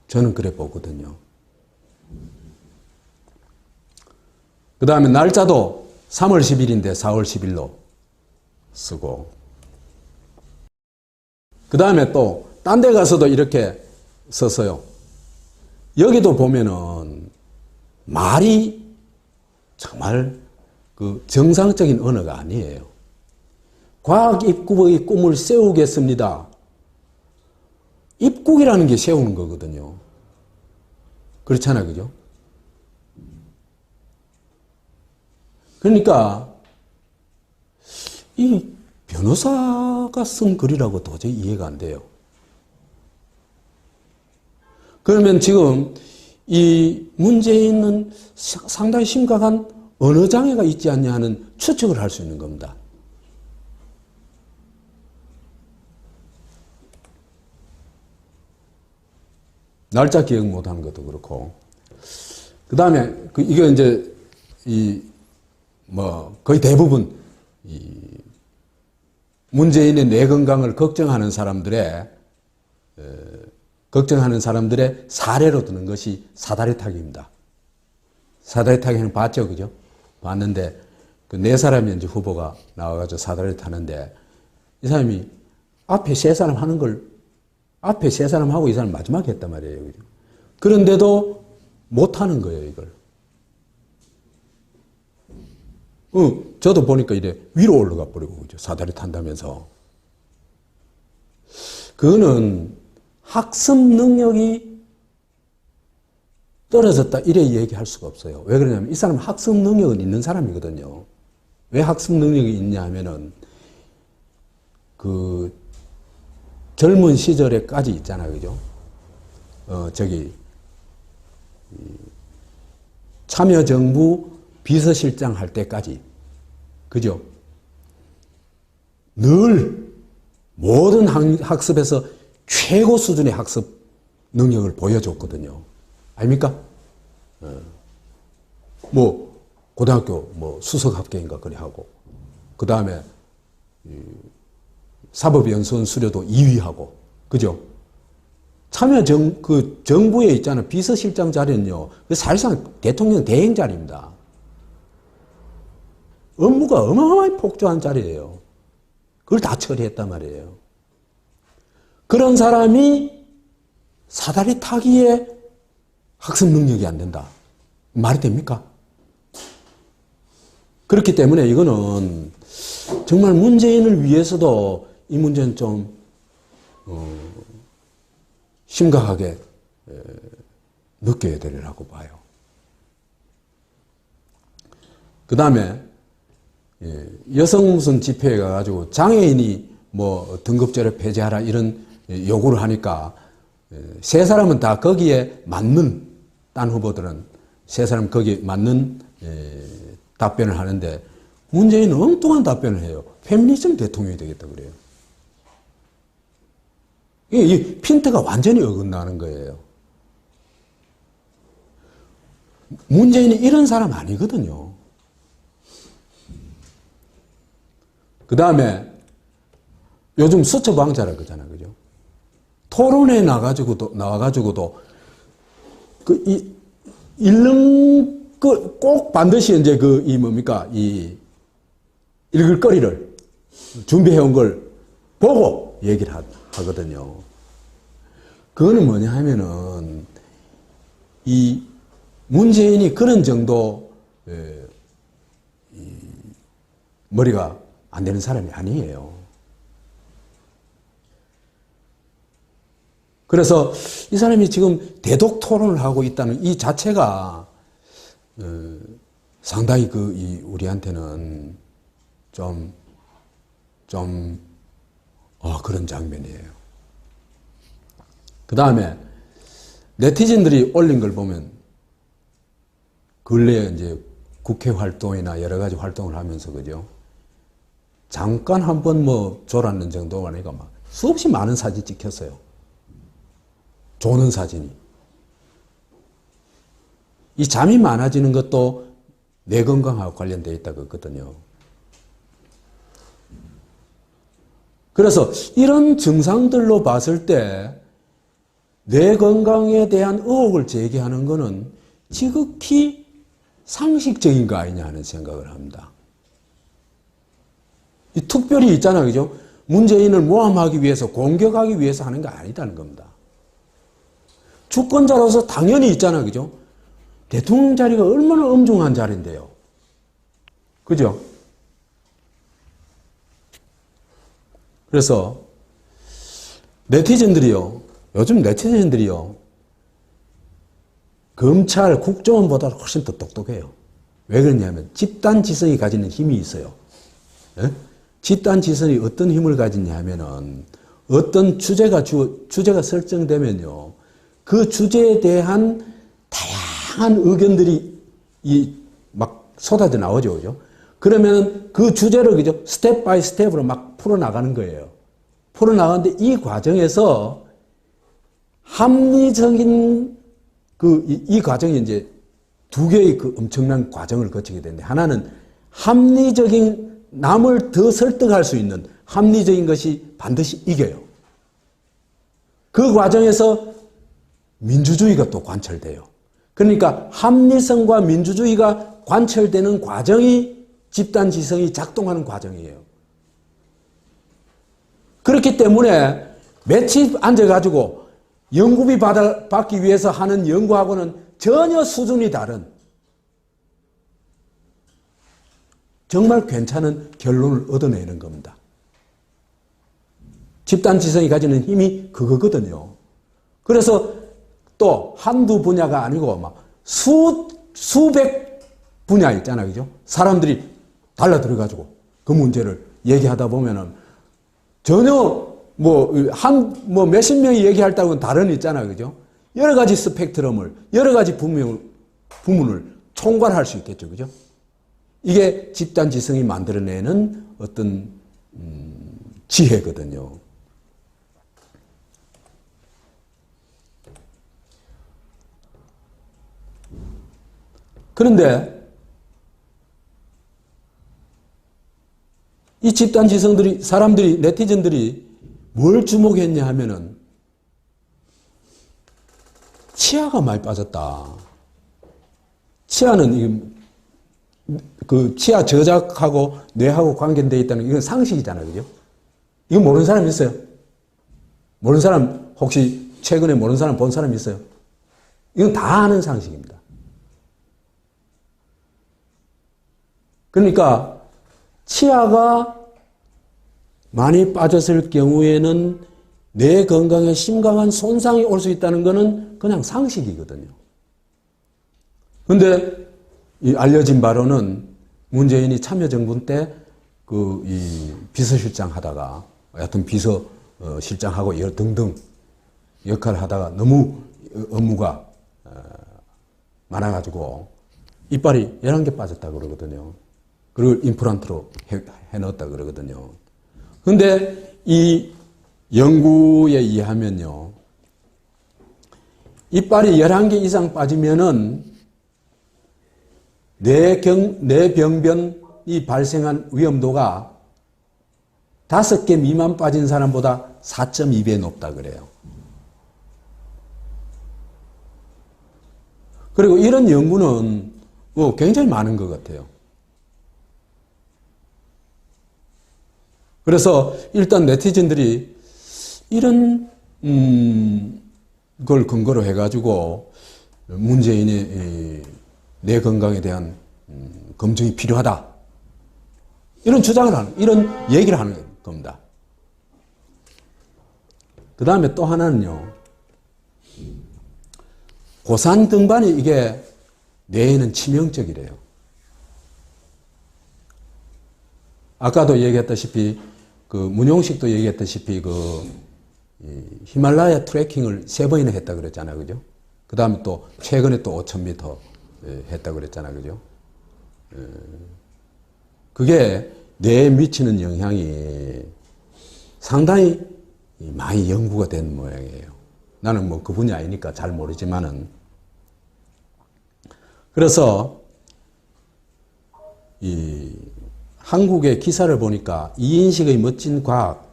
저는 그래 보거든요. 그 다음에 날짜도 3월 10일인데 4월 10일로 쓰고, 그 다음에 또 딴 데 가서도 이렇게 썼어요. 여기도 보면은 말이 정말 그 정상적인 언어가 아니에요. 과학 입국의 꿈을 세우겠습니다. 입국이라는 게 세우는 거거든요. 그렇잖아요, 그죠? 그러니까 이 변호사가 쓴 글이라고 도저히 이해가 안 돼요. 그러면 지금 이 문제에 있는 상당히 심각한 언어 장애가 있지 않냐 하는 추측을 할 수 있는 겁니다. 날짜 기억 못하는 것도 그렇고, 그 다음에 이게 이제 거의 대부분 문재인의 뇌 건강을 걱정하는 사람들의 사례로 드는 것이 사다리 타기입니다. 사다리 타기는 봤죠, 그죠? 봤는데 그 네 사람이 이제 후보가 나와가지고 사다리 타는데 이 사람이 앞에 세 사람 하는 걸 앞에 세 사람 하고 이 사람 마지막에 했단 말이에요, 그죠? 그런데도 못 하는 거예요, 이걸. 저도 보니까 이래 위로 올라가 버리고, 그죠? 사다리 탄다면서. 그거는 학습 능력이 떨어졌다, 이래 얘기할 수가 없어요. 왜 그러냐면 이 사람은 학습 능력은 있는 사람이거든요. 왜 학습 능력이 있냐 하면은 그 젊은 시절에까지 있잖아요, 그죠? 참여정부 비서실장 할 때까지, 그죠? 늘 모든 학습에서 최고 수준의 학습 능력을 보여줬거든요. 아닙니까? 고등학교 수석 합격인가 그래 하고, 그 다음에 사법연수원 수료도 2위 하고, 그죠? 정부에 있잖아요. 비서실장 자리는요, 사실상 대통령 대행 자리입니다. 업무가 어마어마하게 폭주한 자리예요. 그걸 다 처리했단 말이에요. 그런 사람이 사다리 타기에 학습 능력이 안 된다. 말이 됩니까? 그렇기 때문에 이거는 정말 문재인을 위해서도 이 문제는 좀 심각하게 느껴야 되리라고 봐요. 그 다음에 여성 무슨 집회에 가가지고 장애인이 등급제를 폐지하라 이런 요구를 하니까 세 사람은 다 거기에 맞는, 딴 후보들은 세 사람 거기에 맞는 답변을 하는데 문재인은 엉뚱한 답변을 해요. 페미니즘 대통령이 되겠다 그래요. 이 핀트가 완전히 어긋나는 거예요. 문재인이 이런 사람 아니거든요. 그 다음에 요즘 수처방자라 그러잖아, 그죠? 토론회 나와가지고도 읽는 꼭 반드시 이제 읽을 거리를 준비해온 걸 보고 얘기를 하거든요. 그거는 뭐냐 하면은, 이 문재인이 그런 정도, 머리가 안 되는 사람이 아니에요. 그래서 이 사람이 지금 대독 토론을 하고 있다는 이 자체가, 상당히 우리한테는 그런 장면이에요. 그 다음에 네티즌들이 올린 걸 보면 근래에 이제 국회 활동이나 여러 가지 활동을 하면서 그죠? 잠깐 한번 졸았는 정도가 아니고 막 수없이 많은 사진 찍혔어요. 조는 사진이. 이 잠이 많아지는 것도 뇌 건강하고 관련되어 있다고 했거든요. 그래서 이런 증상들로 봤을 때 뇌 건강에 대한 의혹을 제기하는 것은 지극히 상식적인 거 아니냐 하는 생각을 합니다. 이 특별히 있잖아요, 그죠? 문재인을 모함하기 위해서, 공격하기 위해서 하는 거 아니다는 겁니다. 주권자로서 당연히 있잖아요, 그죠? 대통령 자리가 얼마나 엄중한 자리인데요. 그죠? 그래서 요즘 네티즌들이요, 검찰, 국정원보다 훨씬 더 똑똑해요. 왜 그러냐면 집단지성이 가지는 힘이 있어요. 예? 집단지성이 어떤 힘을 가지냐 하면은 어떤 주제가 설정되면요, 그 주제에 대한 다양한 의견들이 막 쏟아져 나오죠, 그죠? 그러면 그 주제를 그죠? 스텝 바이 스텝으로 막 풀어나가는 거예요. 풀어나가는데 이 과정에서 합리적인 이 과정이 이제 두 개의 엄청난 과정을 거치게 되는데, 하나는 합리적인, 남을 더 설득할 수 있는 합리적인 것이 반드시 이겨요. 그 과정에서 민주주의가 또 관철돼요. 그러니까 합리성과 민주주의가 관철되는 과정이 집단지성이 작동하는 과정이에요. 그렇기 때문에 며칠 앉아가지고 연구비 받기 위해서 하는 연구하고는 전혀 수준이 다른 정말 괜찮은 결론을 얻어내는 겁니다. 집단지성이 가지는 힘이 그거거든요. 그래서 또 한두 분야가 아니고 막 수백 분야 있잖아요, 그죠? 사람들이 달라들어가지고 그 문제를 얘기하다 보면은 전혀 몇십 명이 얘기할 때하고는 다른 있잖아요, 그죠? 여러 가지 스펙트럼을, 여러 가지 부문을 총괄할 수 있겠죠, 그죠? 이게 집단지성이 만들어내는 어떤 지혜거든요. 그런데 이 집단지성들이, 사람들이, 네티즌들이 뭘 주목했냐 하면은 치아가 많이 빠졌다. 치아는 치아 저작하고 뇌하고 관계되어 있다는 이건 상식이잖아요, 그죠? 이거 모르는 사람 있어요? 모르는 사람 혹시 최근에 모르는 사람 본 사람 있어요? 이건 다 아는 상식입니다. 그러니까 치아가 많이 빠졌을 경우에는 뇌 건강에 심각한 손상이 올 수 있다는 것은 그냥 상식이거든요. 그런데 이 알려진 바로는 문재인이 참여정부 때 이 비서실장 하다가, 여하튼 비서실장하고 등등 역할을 하다가 너무 업무가 많아가지고 이빨이 11개 빠졌다 그러거든요. 그리고 임플란트로 해넣었다 그러거든요. 근데 이 연구에 의하면요, 이빨이 11개 이상 빠지면은 뇌병변이 발생한 위험도가 5개 미만 빠진 사람보다 4.2배 높다 그래요. 그리고 이런 연구는 굉장히 많은 것 같아요. 그래서 일단 네티즌들이 이런 걸 근거로 해가지고 문재인의 뇌 건강에 대한 검증이 필요하다, 이런 주장을 하는, 이런 얘기를 하는 겁니다. 그 다음에 또 하나는요, 고산 등반이 이게 뇌에는 치명적이래요. 아까도 얘기했다시피, 문용식도 얘기했다시피, 히말라야 트레킹을 3번이나 했다 그랬잖아요. 그죠? 그 다음에 또, 최근에 또 5,000m 했다 그랬잖아요. 그죠? 그게 뇌에 미치는 영향이 상당히 많이 연구가 된 모양이에요. 나는 뭐 그 분야 아니니까 잘 모르지만은. 그래서, 한국의 기사를 보니까 이인식의 멋진 과학,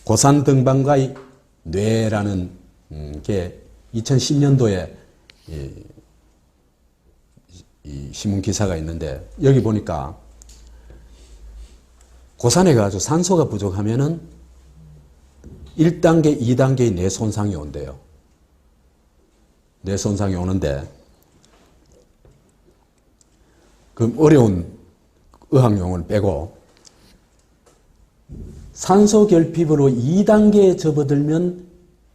고산 등반가의 뇌라는 게 2010년도에 이 신문 기사가 있는데, 여기 보니까 고산에 가서 산소가 부족하면은 1단계, 2단계의 뇌 손상이 온대요. 뇌 손상이 오는데, 그 어려운 의학 용어를 빼고 산소 결핍으로 2단계에 접어들면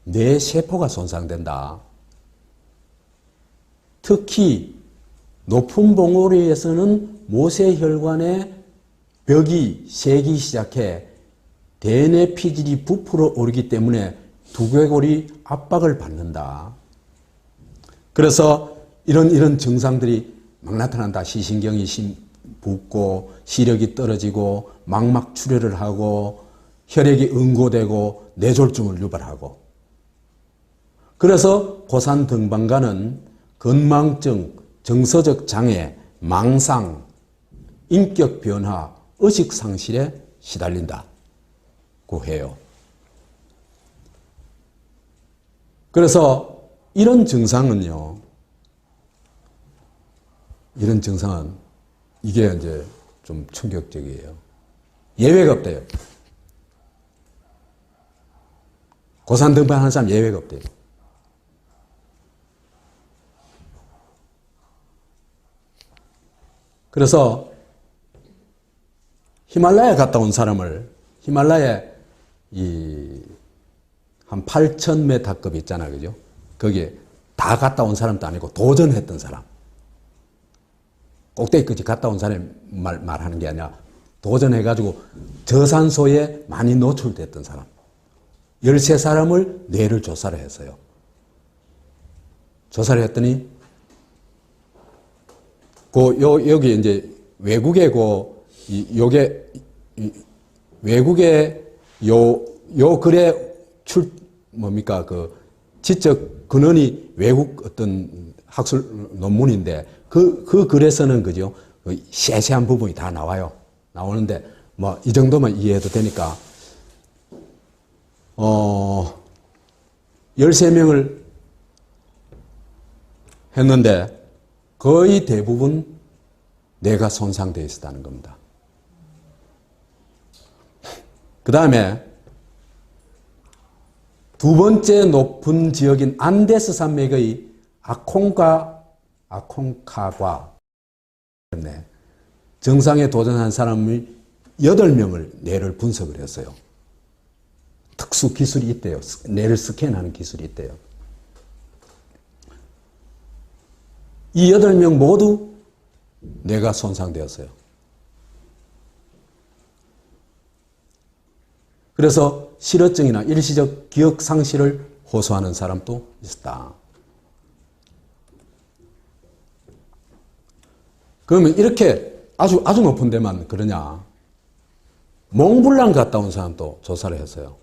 뇌 세포가 손상된다. 특히 높은 봉우리에서는 모세혈관의 벽이 새기 시작해 대뇌 피질이 부풀어 오르기 때문에 두개골이 압박을 받는다. 그래서 이런 증상들이 막 나타난다. 시신경이 붓고 시력이 떨어지고 망막 출혈을 하고 혈액이 응고되고 뇌졸중을 유발하고. 그래서 고산 등반가는 건망증, 정서적 장애, 망상, 인격 변화, 의식 상실에 시달린다고 해요. 그래서 이런 증상은요, 이게 이제 좀 충격적이에요. 예외가 없대요. 고산 등반하는 사람 예외가 없대요. 그래서 히말라야 갔다 온 사람을, 히말라야 한 8,000m급 있잖아요. 그죠? 거기에 다 갔다 온 사람도 아니고 도전했던 사람. 꼭대기까지 갔다 온 사람이 말하는 게 아니라 도전해가지고 저산소에 많이 노출됐던 사람. 13사람을 뇌를 조사를 했어요. 조사를 했더니, 여기 이제 외국의 외국의 요 글의 지적 근원이 외국 어떤 학술 논문인데, 그 글에서는 그죠, 세세한 부분이 다 나와요. 나오는데, 이 정도만 이해해도 되니까, 13명을 했는데, 거의 대부분 뇌가 손상되어 있었다는 겁니다. 그 다음에, 두 번째 높은 지역인 안데스 산맥의 아콩카과 정상에 도전한 사람이 8명을 뇌를 분석을 했어요. 특수 기술이 있대요. 뇌를 스캔하는 기술이 있대요. 이 8명 모두 뇌가 손상되었어요. 그래서 실어증이나 일시적 기억 상실을 호소하는 사람도 있었다. 그러면 이렇게 아주 높은 데만 그러냐? 몽블랑 갔다 온 사람도 조사를 했어요.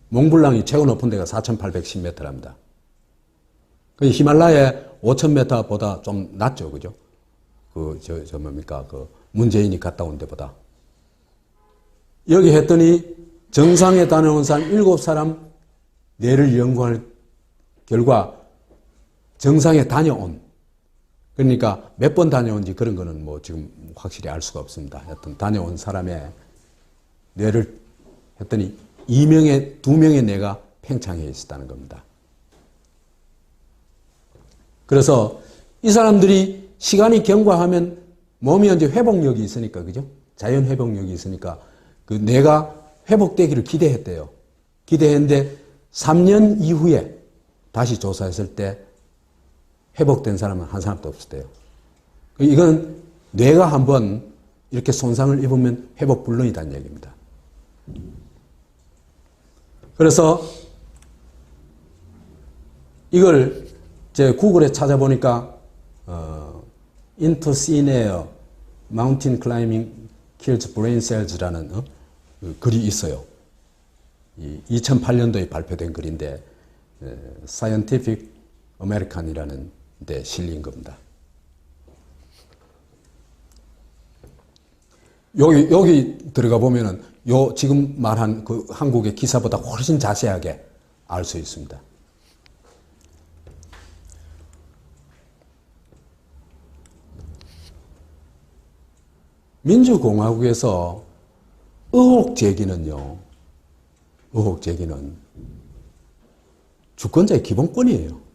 몽블랑이 최고 높은 데가 4,810m랍니다. 그 히말라야 5,000m보다 좀 낮죠, 그죠? 문재인이 갔다 온 데보다. 여기 했더니 정상에 다녀온 사람 7사람 뇌를 연구할 결과 정상에 다녀온, 그러니까 몇 번 다녀온지 그런 거는 뭐 지금 확실히 알 수가 없습니다. 하여튼 다녀온 사람의 뇌를 했더니 2명의 뇌가 팽창해 있었다는 겁니다. 그래서 이 사람들이 시간이 경과하면 몸이 이제 회복력이 있으니까, 그죠? 자연 회복력이 있으니까 그 뇌가 회복되기를 기대했대요. 기대했는데 3년 이후에 다시 조사했을 때 회복된 사람은 한 사람도 없었대요. 이건 뇌가 한번 이렇게 손상을 입으면 회복 불능이라는 얘기입니다. 그래서 이걸 제 구글에 찾아보니까 Into Thin Air Mountain Climbing Kills Brain Cells라는 글이 있어요. 2008년도에 발표된 글인데 Scientific American이라는 데 실린 겁니다. 여기 들어가 보면은 지금 말한 그 한국의 기사보다 훨씬 자세하게 알 수 있습니다. 민주공화국에서 의혹 제기는 주권자의 기본권이에요.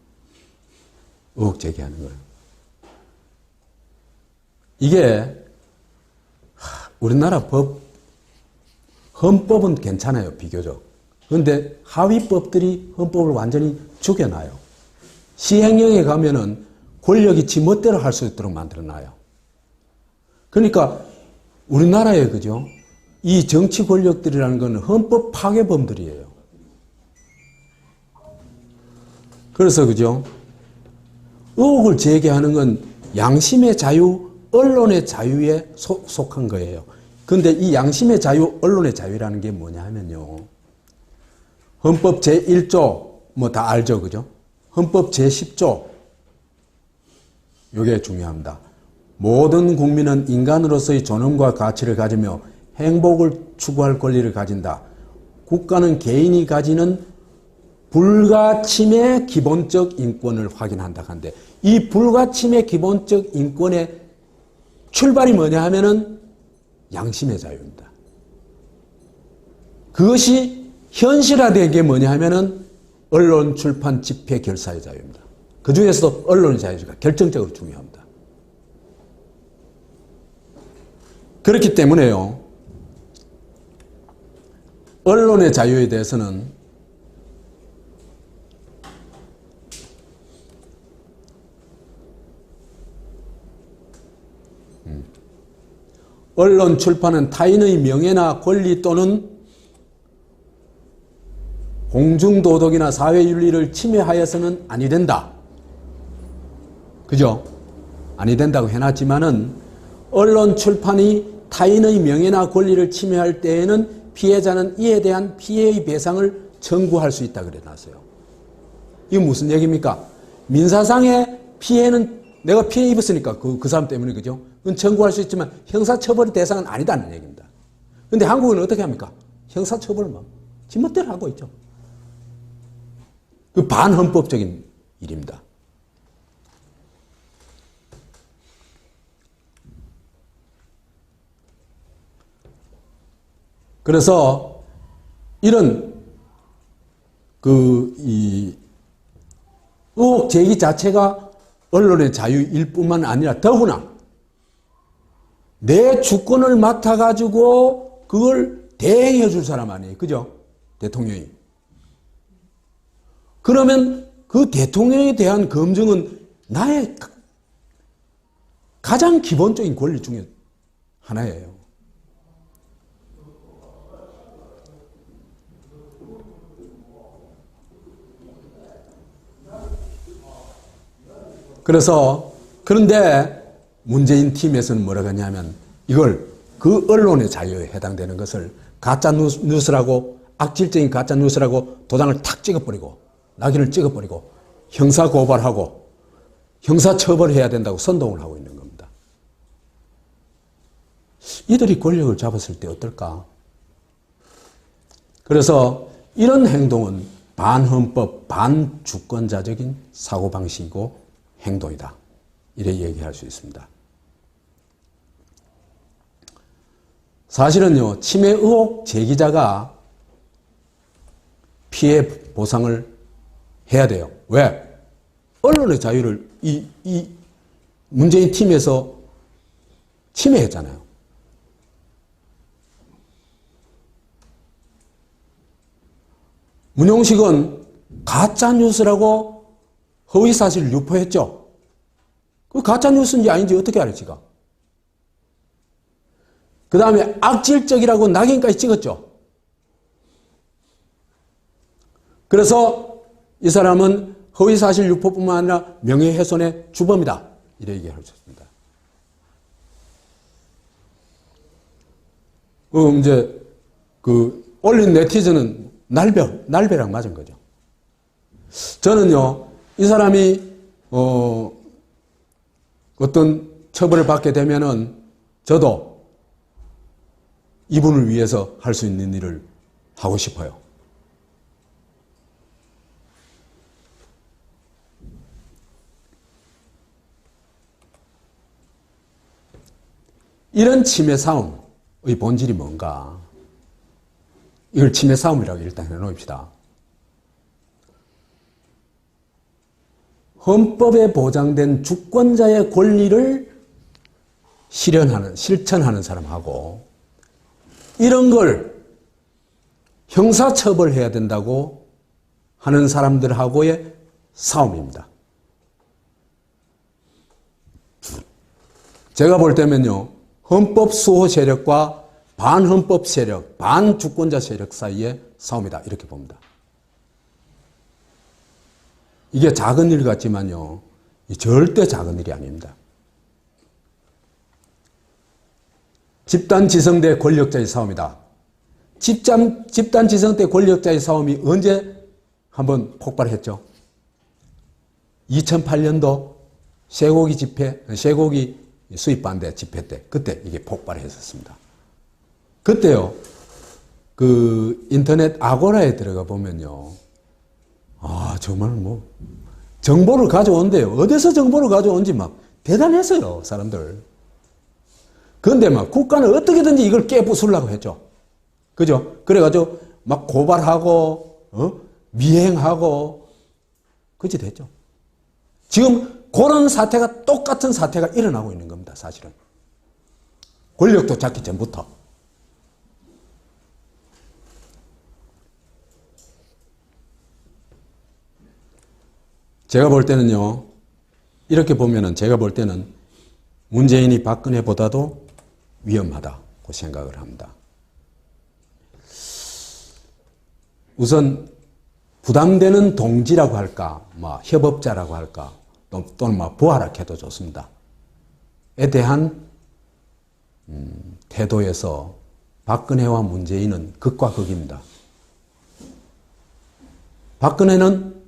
의혹 제기하는 거예요. 이게 우리나라 헌법은 괜찮아요, 비교적. 그런데 하위법들이 헌법을 완전히 죽여놔요. 시행령에 가면은 권력이 지 멋대로 할 수 있도록 만들어놔요. 그러니까 우리나라에, 그죠? 이 정치 권력들이라는 것은 헌법 파괴범들이에요. 그래서, 그죠? 의혹을 제기하는 건 양심의 자유, 언론의 자유에 속한 거예요. 그런데 이 양심의 자유, 언론의 자유라는 게 뭐냐 하면요. 헌법 제1조, 뭐 다 알죠, 그죠? 헌법 제10조. 이게 중요합니다. 모든 국민은 인간으로서의 존엄과 가치를 가지며 행복을 추구할 권리를 가진다. 국가는 개인이 가지는 불가침의 기본적 인권을 확인한다 한데, 이 불가침의 기본적 인권의 출발이 뭐냐 하면은 양심의 자유입니다. 그것이 현실화된 게 뭐냐 하면은 언론, 출판, 집회, 결사의 자유입니다. 그 중에서도 언론의 자유가 결정적으로 중요합니다. 그렇기 때문에요, 언론의 자유에 대해서는 언론, 출판은 타인의 명예나 권리 또는 공중도덕이나 사회윤리를 침해하여서는 아니 된다. 그죠? 아니 된다고 해놨지만은 언론, 출판이 타인의 명예나 권리를 침해할 때에는 피해자는 이에 대한 피해의 배상을 청구할 수 있다 그래놨어요. 이게 무슨 얘기입니까? 민사상의 피해는 내가 피해 입었으니까 그 사람 때문에, 그죠? 그건 청구할 수 있지만 형사처벌의 대상은 아니다는 얘기입니다. 그런데 한국은 어떻게 합니까? 형사처벌을 막 지멋대로 하고 있죠. 그 반헌법적인 일입니다. 그래서 이런 의혹 제기 자체가 언론의 자유일 뿐만 아니라 더구나 내 주권을 맡아가지고 그걸 대행해 줄 사람 아니에요. 그죠? 대통령이. 그러면 그 대통령에 대한 검증은 나의 가장 기본적인 권리 중에 하나예요. 그래서 그런데 문재인 팀에서는 뭐라고 하냐면 이걸 그 언론의 자유에 해당되는 것을 가짜 뉴스라고 악질적인 가짜 뉴스라고 도장을 탁 찍어버리고 낙인을 찍어버리고 형사 고발하고 형사 처벌해야 된다고 선동을 하고 있는 겁니다. 이들이 권력을 잡았을 때 어떨까? 그래서 이런 행동은 반헌법, 반주권자적인 사고방식이고 행동이다. 이렇게 얘기할 수 있습니다. 사실은요, 침해 의혹 제기자가 피해 보상을 해야 돼요. 왜? 언론의 자유를 이 문재인 팀에서 침해했잖아요. 문용식은 가짜뉴스라고 허위사실을 유포했죠. 그 가짜뉴스인지 아닌지 어떻게 알아요, 지가? 그 다음에 악질적이라고 낙인까지 찍었죠. 그래서 이 사람은 허위사실 유포뿐만 아니라 명예훼손의 주범이다. 이렇게 얘기할 수 있습니다. 이제 올린 네티즌은 날벼락 맞은 거죠. 저는요, 이 사람이 어떤 처벌을 받게 되면은 저도 이분을 위해서 할 수 있는 일을 하고 싶어요. 이런 침해 싸움의 본질이 뭔가? 이걸 침해 싸움이라고 일단 해놓읍시다. 헌법에 보장된 주권자의 권리를 실천하는 사람하고 이런 걸 형사처벌해야 된다고 하는 사람들하고의 싸움입니다. 제가 볼 때면요, 헌법 수호 세력과 반헌법 세력, 반주권자 세력 사이의 싸움이다. 이렇게 봅니다. 이게 작은 일 같지만요, 절대 작은 일이 아닙니다. 집단지성 대 권력자의 싸움이다. 집단지성 대 권력자의 싸움이 언제 한번 폭발했죠? 2008년도 쇠고기 수입 반대 집회 때, 그때 이게 폭발했었습니다. 그때요, 인터넷 아고라에 들어가 보면요, 정말 정보를 가져온대요. 어디서 정보를 가져온지 막 대단했어요, 사람들. 그런데 막 국가는 어떻게든지 이걸 깨부수려고 했죠. 그죠? 그래가지고 막 고발하고, 미행하고, 그치 됐죠. 지금 그런 사태가, 똑같은 사태가 일어나고 있는 겁니다, 사실은. 권력도 잡기 전부터. 제가 볼 때는요, 이렇게 보면은 제가 볼 때는 문재인이 박근혜보다도 위험하다고 생각을 합니다. 우선 부담되는 동지라고 할까, 협업자라고 할까, 또는 부하락해도 좋습니다. 에 대한 태도에서 박근혜와 문재인은 극과 극입니다. 박근혜는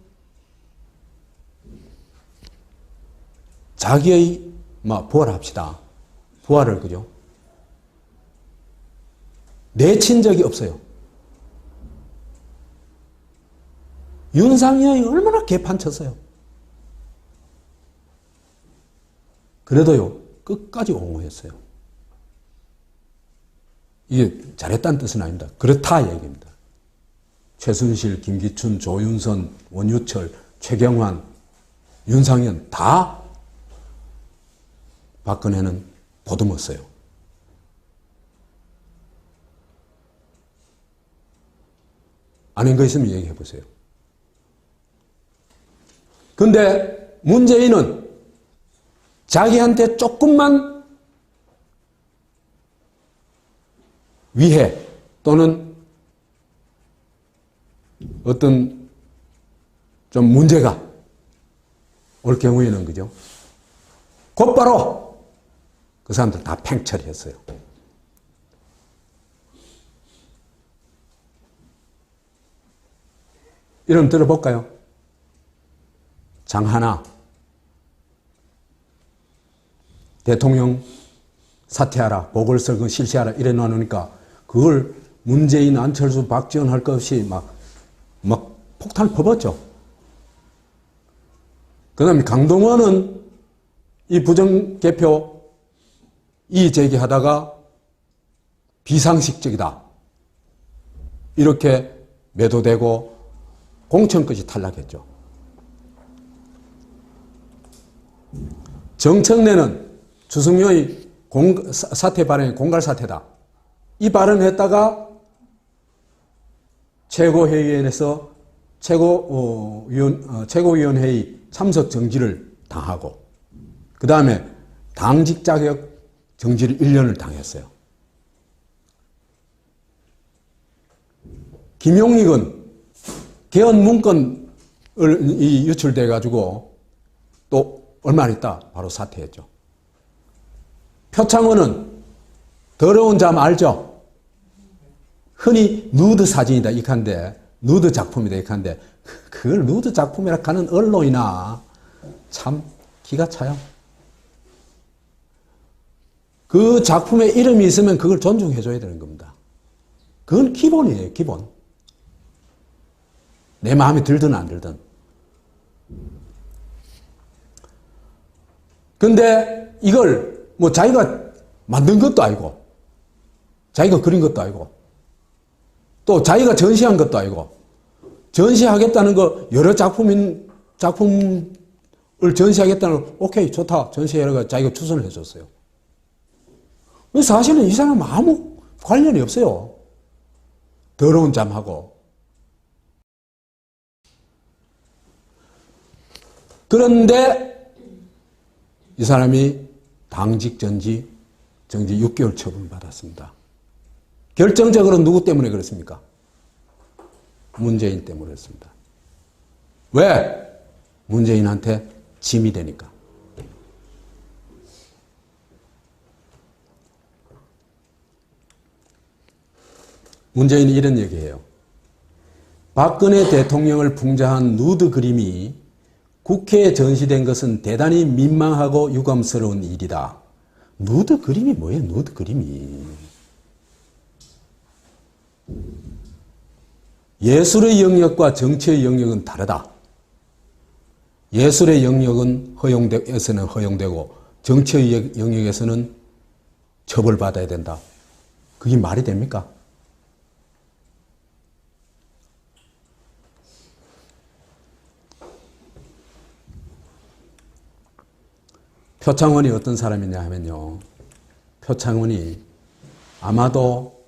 자기의 부활합시다. 부활을 그죠? 내친 적이 없어요. 윤상현이 얼마나 개판 쳤어요. 그래도요, 끝까지 옹호했어요. 이게 잘했다는 뜻은 아닙니다. 그렇다 얘기입니다. 최순실, 김기춘, 조윤선, 원유철, 최경환, 윤상현 다 박근혜는 보듬었어요. 아닌 거 있으면 얘기해 보세요. 근데 문재인은 자기한테 조금만 위해 또는 어떤 좀 문제가 올 경우에는 그죠? 곧바로 그 사람들 다 팽처리했어요. 이름 들어볼까요? 장하나 대통령 사퇴하라, 보궐선거 실시하라 이래 놔놓으니까 그걸 문재인, 안철수, 박지원 할 것 없이 막 폭탄을 퍼붓죠. 그 다음에 강동원은 이 부정개표 이의 제기하다가 비상식적이다. 이렇게 매도되고 공천까지 탈락했죠. 정청래는 주승용의 사퇴 발언이 공갈사퇴다. 이 발언했다가 최고회의에서 최고위원회의 참석 정지를 당하고 그 다음에 당직 자격 정지를 1년을 당했어요. 김용익은 개헌 문건이 유출돼 가지고 또 얼마 안 있다 바로 사퇴했죠. 표창원은 더러운 잠 알죠? 흔히 누드 사진이다 이칸데 누드 작품이다 이칸데 그걸 누드 작품이라 하는 언론이나 참 기가 차요. 그 작품에 이름이 있으면 그걸 존중해 줘야 되는 겁니다. 그건 기본이에요, 기본. 내 마음에 들든 안 들든. 근데 이걸 뭐 자기가 만든 것도 아니고 자기가 그린 것도 아니고 또 자기가 전시한 것도 아니고 전시하겠다는 거 여러 작품을 전시하겠다는 거 오케이 좋다 전시해라 자기가 추천을 해줬어요. 사실은 이 사람은 아무 관련이 없어요. 더러운 잠하고. 그런데 이 사람이 당직 정지 6개월 처분을 받았습니다. 결정적으로 누구 때문에 그렇습니까? 문재인 때문에 그렇습니다. 왜? 문재인한테 짐이 되니까. 문재인이 이런 얘기해요. 박근혜 대통령을 풍자한 누드 그림이 국회에 전시된 것은 대단히 민망하고 유감스러운 일이다. 누드 그림이 뭐예요? 누드 그림이. 예술의 영역과 정치의 영역은 다르다. 예술의 영역은 허용되고 정치의 영역에서는 처벌받아야 된다. 그게 말이 됩니까? 표창원이 어떤 사람이냐 하면요. 표창원이 아마도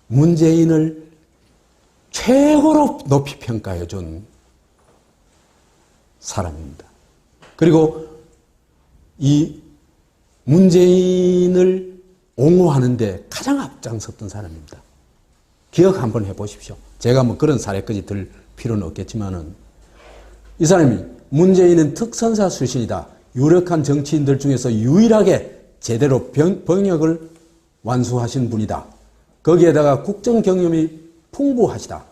문재인을 최고로 높이 평가해 준 사람입니다. 그리고 이 문재인을 옹호하는데 가장 앞장섰던 사람입니다. 기억 한번 해보십시오. 제가 뭐 그런 사례까지 들 필요는 없겠지만은 이 사람이 문재인은 특선사 출신이다. 유력한 정치인들 중에서 유일하게 제대로 병역을 완수하신 분이다. 거기에다가 국정 경험이 풍부하시다.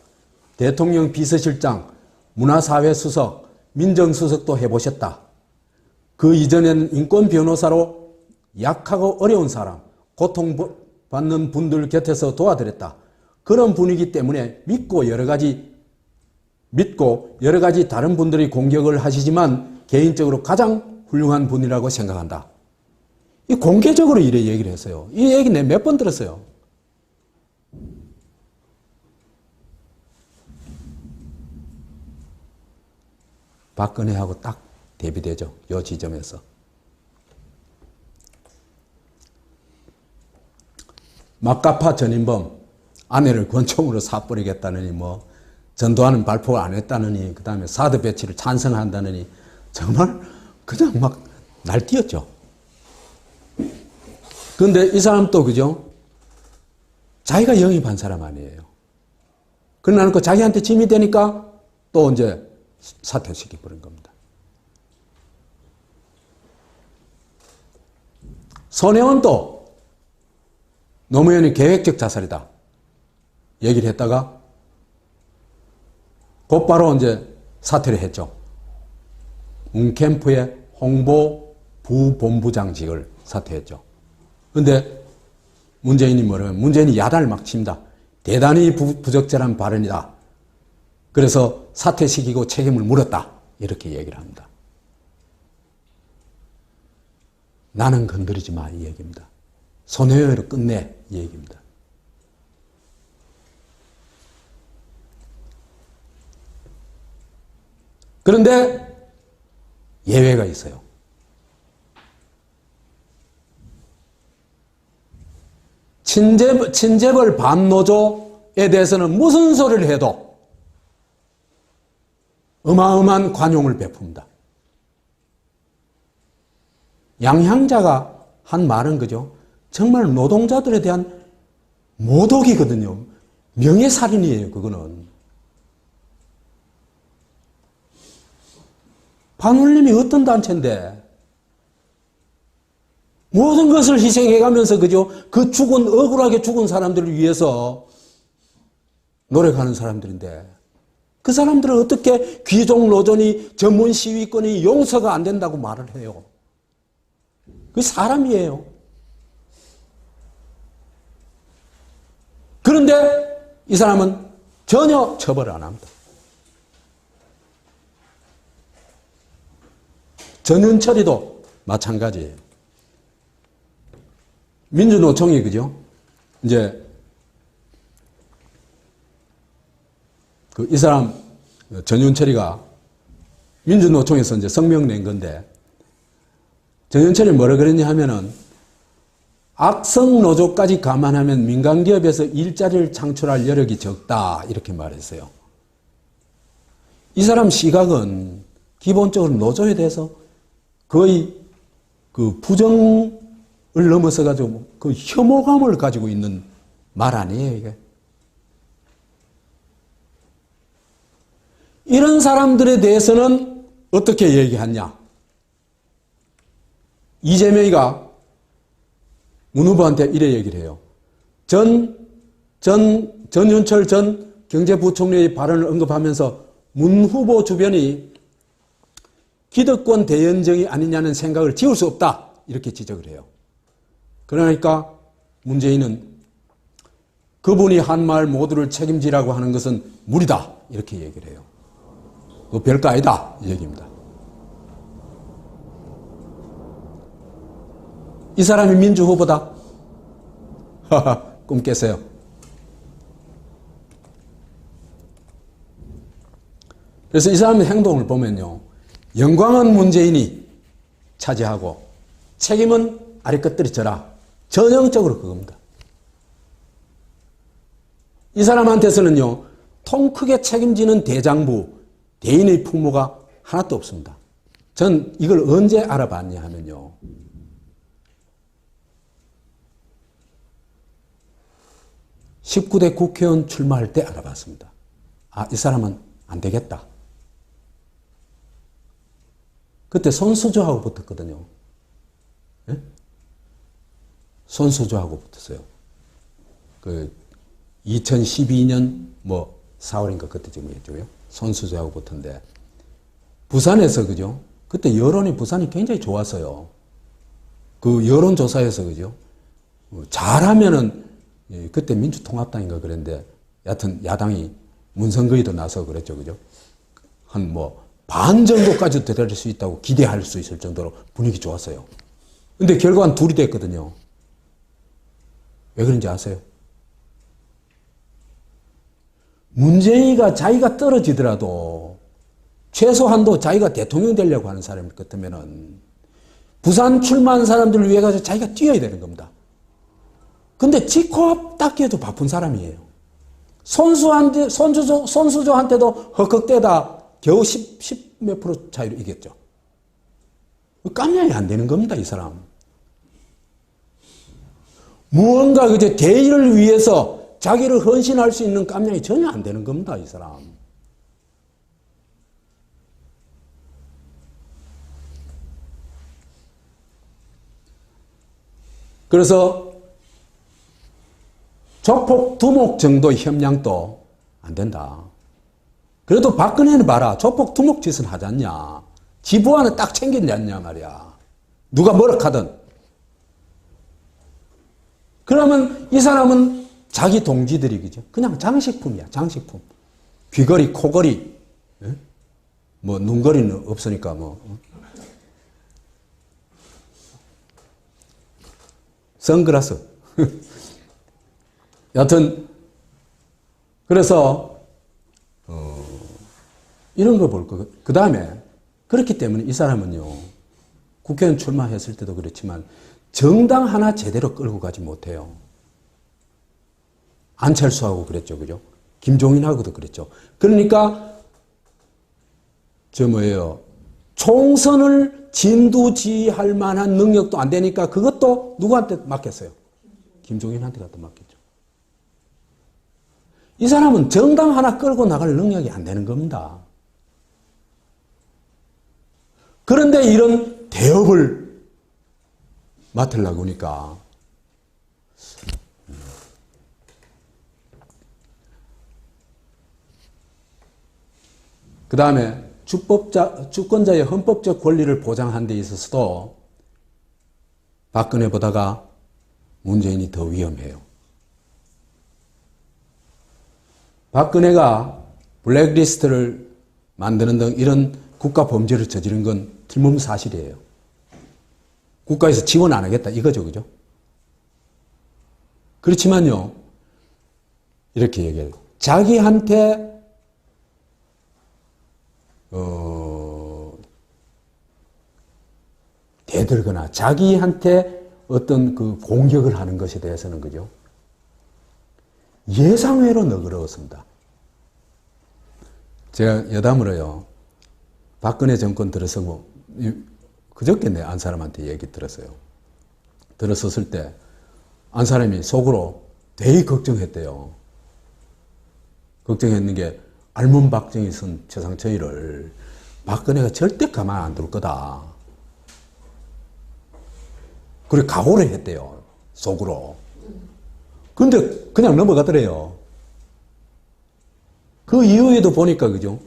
대통령 비서실장, 문화사회수석, 민정수석도 해보셨다. 그 이전에는 인권 변호사로 약하고 어려운 사람, 고통받는 분들 곁에서 도와드렸다. 그런 분이기 때문에 믿고 여러 가지 다른 분들이 공격을 하시지만 개인적으로 가장 훌륭한 분이라고 생각한다. 이 공개적으로 이래 얘기를 했어요. 이 얘기 내가 몇 번 들었어요. 박근혜하고 딱 대비되죠. 이 지점에서. 막가파 전인범 아내를 권총으로 쏴버리겠다느니 뭐 전두환은 발표 안 했다느니 그 다음에 사드 배치를 찬성한다느니 정말 그냥 막 날뛰었죠. 그런데 이 사람도 그죠? 자기가 영입한 사람 아니에요. 그러나 자기한테 짐이 되니까 또 이제 사퇴시켜버린 겁니다. 손혜원도 노무현이 계획적 자살이다 얘기를 했다가 곧바로 이제 사퇴를 했죠. 웅캠프의 홍보 부본부장직을 사퇴했죠. 그런데 문재인이 뭐라면 문재인이 야단을 막 칩니다. 대단히 부적절한 발언이다. 그래서 사퇴시키고 책임을 물었다. 이렇게 얘기를 합니다. 나는 건드리지 마 이 얘기입니다. 손혜원으로 끝내 이 얘기입니다. 그런데 예외가 있어요. 친재벌 반노조에 대해서는 무슨 소리를 해도 어마어마한 관용을 베풉니다. 양향자가 한 말은 그죠? 정말 노동자들에 대한 모독이거든요. 명예살인이에요, 그거는. 반울림이 어떤 단체인데 모든 것을 희생해가면서 그죠? 억울하게 죽은 사람들을 위해서 노력하는 사람들인데 그 사람들은 어떻게 귀족 노조니 전문 시위권이 용서가 안 된다고 말을 해요. 그 사람이에요. 그런데 이 사람은 전혀 처벌을 안 합니다. 전윤철이도 마찬가지예요. 민주노총이 그죠? 이제 이 사람 전윤철이가 민주노총에서 이제 성명 낸 건데 전윤철이 뭐라 그랬냐 하면은 악성 노조까지 감안하면 민간기업에서 일자리를 창출할 여력이 적다 이렇게 말했어요. 이 사람 시각은 기본적으로 노조에 대해서 거의 그 부정을 넘어서 가지고 그 혐오감을 가지고 있는 말 아니에요, 이게. 이런 사람들에 대해서는 어떻게 얘기하냐? 이재명이가 문 후보한테 이래 얘기를 해요. 전윤철 전 경제부총리의 발언을 언급하면서 문 후보 주변이 기득권 대연정이 아니냐는 생각을 지울 수 없다. 이렇게 지적을 해요. 그러니까 문재인은 그분이 한 말 모두를 책임지라고 하는 것은 무리다. 이렇게 얘기를 해요. 그거 별거 아니다. 이 얘기입니다. 이 사람이 민주 후보다? 꿈 깨세요. 그래서 이 사람의 행동을 보면요. 영광은 문재인이 차지하고 책임은 아래 것들이 져라. 전형적으로 그겁니다. 이 사람한테서는요. 통 크게 책임지는 대장부, 대인의 풍모가 하나도 없습니다. 전 이걸 언제 알아봤냐 하면요. 19대 국회의원 출마할 때 알아봤습니다. 아, 이 사람은 안 되겠다. 그때 손수조하고 붙었거든요. 네? 손수조하고 붙었어요. 2012년 4월인가 그때쯤이었죠. 손수조하고 붙었는데 부산에서 그죠? 그때 여론이 부산이 굉장히 좋았어요. 그 여론조사에서 그죠? 잘하면은 그때 민주통합당인가 그랬는데 여하튼 야당이 문선거에도 나서 그랬죠. 그죠? 한 반 정도까지 되돌릴 수 있다고 기대할 수 있을 정도로 분위기 좋았어요. 근데 결과는 둘이 됐거든요. 왜 그런지 아세요? 문재인이가 자기가 떨어지더라도 최소한도 자기가 대통령 되려고 하는 사람 같으면은 부산 출마한 사람들을 위해 가지고 자기가 뛰어야 되는 겁니다. 근데 지코앞 닦기에도 바쁜 사람이에요. 손수조한테도 헉헉대다 겨우 10 몇 프로 차이로 이겼죠. 깜냥이 안 되는 겁니다, 이 사람. 무언가 그저 대의를 위해서 자기를 헌신할 수 있는 깜냥이 전혀 안 되는 겁니다, 이 사람. 그래서 조폭 두목 정도의 협량도 안 된다. 그래도 박근혜는 봐라. 조폭 두목 짓은 하지 않냐. 지부안은 딱 챙기지 않냐 말이야. 누가 뭐라 하든. 그러면 이 사람은 자기 동지들이 그죠? 그냥 장식품이야. 장식품. 귀걸이, 코걸이, 뭐 눈걸이는 없으니까 뭐 선글라스. 여하튼 그래서 이런 거 볼 거. 그 다음에 그렇기 때문에 이 사람은요 국회의원 출마했을 때도 그렇지만 정당 하나 제대로 끌고 가지 못해요. 안철수하고 그랬죠, 그죠? 김종인하고도 그랬죠. 그러니까 총선을 진두지휘할 만한 능력도 안 되니까 그것도 누구한테 맡겼어요? 김종인한테 갖다 맡겼죠. 이 사람은 정당 하나 끌고 나갈 능력이 안 되는 겁니다. 그런데 이런 대업을 맡으려고 하니까 그 다음에 주권자의 헌법적 권리를 보장하는 데 있어서도 박근혜보다가 문재인이 더 위험해요. 박근혜가 블랙리스트를 만드는 등 이런 국가 범죄를 저지른 건 틀림없는 사실이에요. 국가에서 지원 안 하겠다 이거죠, 그죠? 그렇지만요, 이렇게 얘기해요. 자기한테 대들거나 자기한테 어떤 그 공격을 하는 것에 대해서는 그죠? 예상외로 너그러웠습니다. 제가 여담으로요, 박근혜 정권 들어서고, 그저께 내 안 사람한테 얘기 들었어요. 들었었을 때, 안 사람이 속으로 되게 걱정했대요. 걱정했는 게, 알문박정이 쓴 최상처이를 박근혜가 절대 가만 안 둘 거다. 그래, 각오를 했대요. 속으로. 근데 그냥 넘어가더래요. 그 이후에도 보니까, 그죠?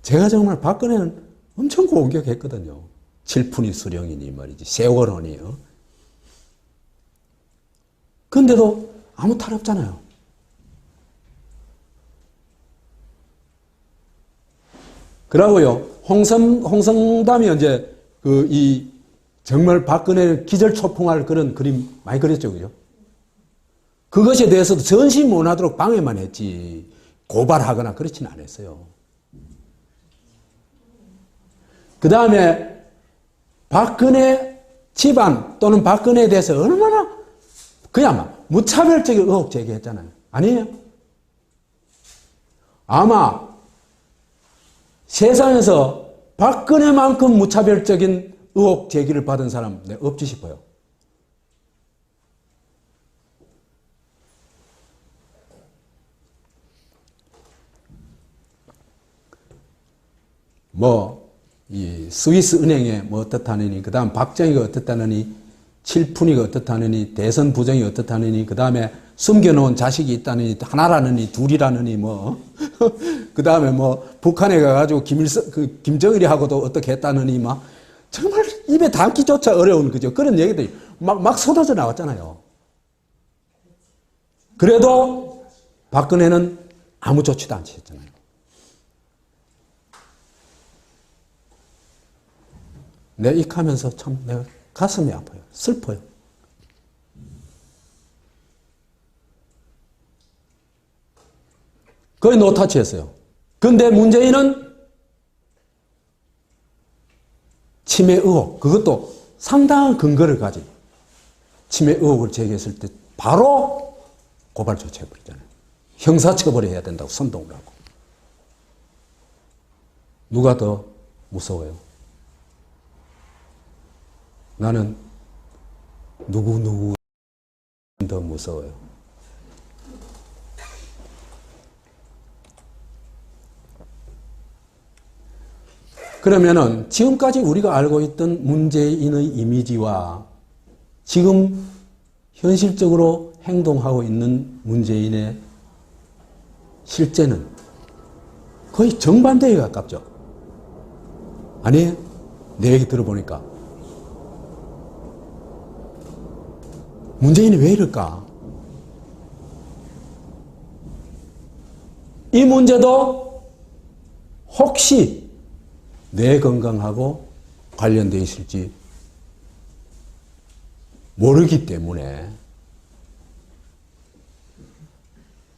제가 정말 박근혜는 엄청 공격했거든요. 칠푼이 수령이니 말이지, 세월호니. 근데도 아무 탈 없잖아요. 그러고요, 홍성담이 이제 정말 박근혜를 기절초풍할 그런 그림 많이 그렸죠, 그죠? 그것에 대해서도 전시 못하도록 방해만 했지, 고발하거나 그렇지는 않았어요. 그 다음에 박근혜 집안 또는 박근혜에 대해서 얼마나 그냥 무차별적인 의혹 제기했잖아요. 아니에요? 아마 세상에서 박근혜만큼 무차별적인 의혹 제기를 받은 사람 없지 싶어요. 이 스위스 은행에 어떻다느니, 그 다음 박정희가 어떻다느니, 칠푼이가 어떻다느니, 대선 부정이 어떻다느니, 그 다음에 숨겨놓은 자식이 있다느니, 하나라느니, 둘이라느니, 그 다음에 북한에 가가지고 김정일이하고도 어떻게 했다느니, 정말 입에 담기조차 어려운, 그죠? 그런 얘기들이 막 쏟아져 나왔잖아요. 그래도 박근혜는 아무 조치도 안 취했잖아요. 내 익하면서 참 내가 가슴이 아파요. 슬퍼요. 거의 노타치했어요. 근데 문재인은 침해 의혹, 그것도 상당한 근거를 가진 침해 의혹을 제기했을 때 바로 고발 조치해버리잖아요. 형사처벌을 해야 된다고 선동을 하고. 누가 더 무서워요? 나는 누구 더 무서워요. 그러면은 지금까지 우리가 알고 있던 문재인의 이미지와 지금 현실적으로 행동하고 있는 문재인의 실제는 거의 정반대에 가깝죠. 아니에요? 내 얘기 들어보니까. 문재인이 왜 이럴까? 이 문제도 혹시 뇌 건강하고 관련되어 있을지 모르기 때문에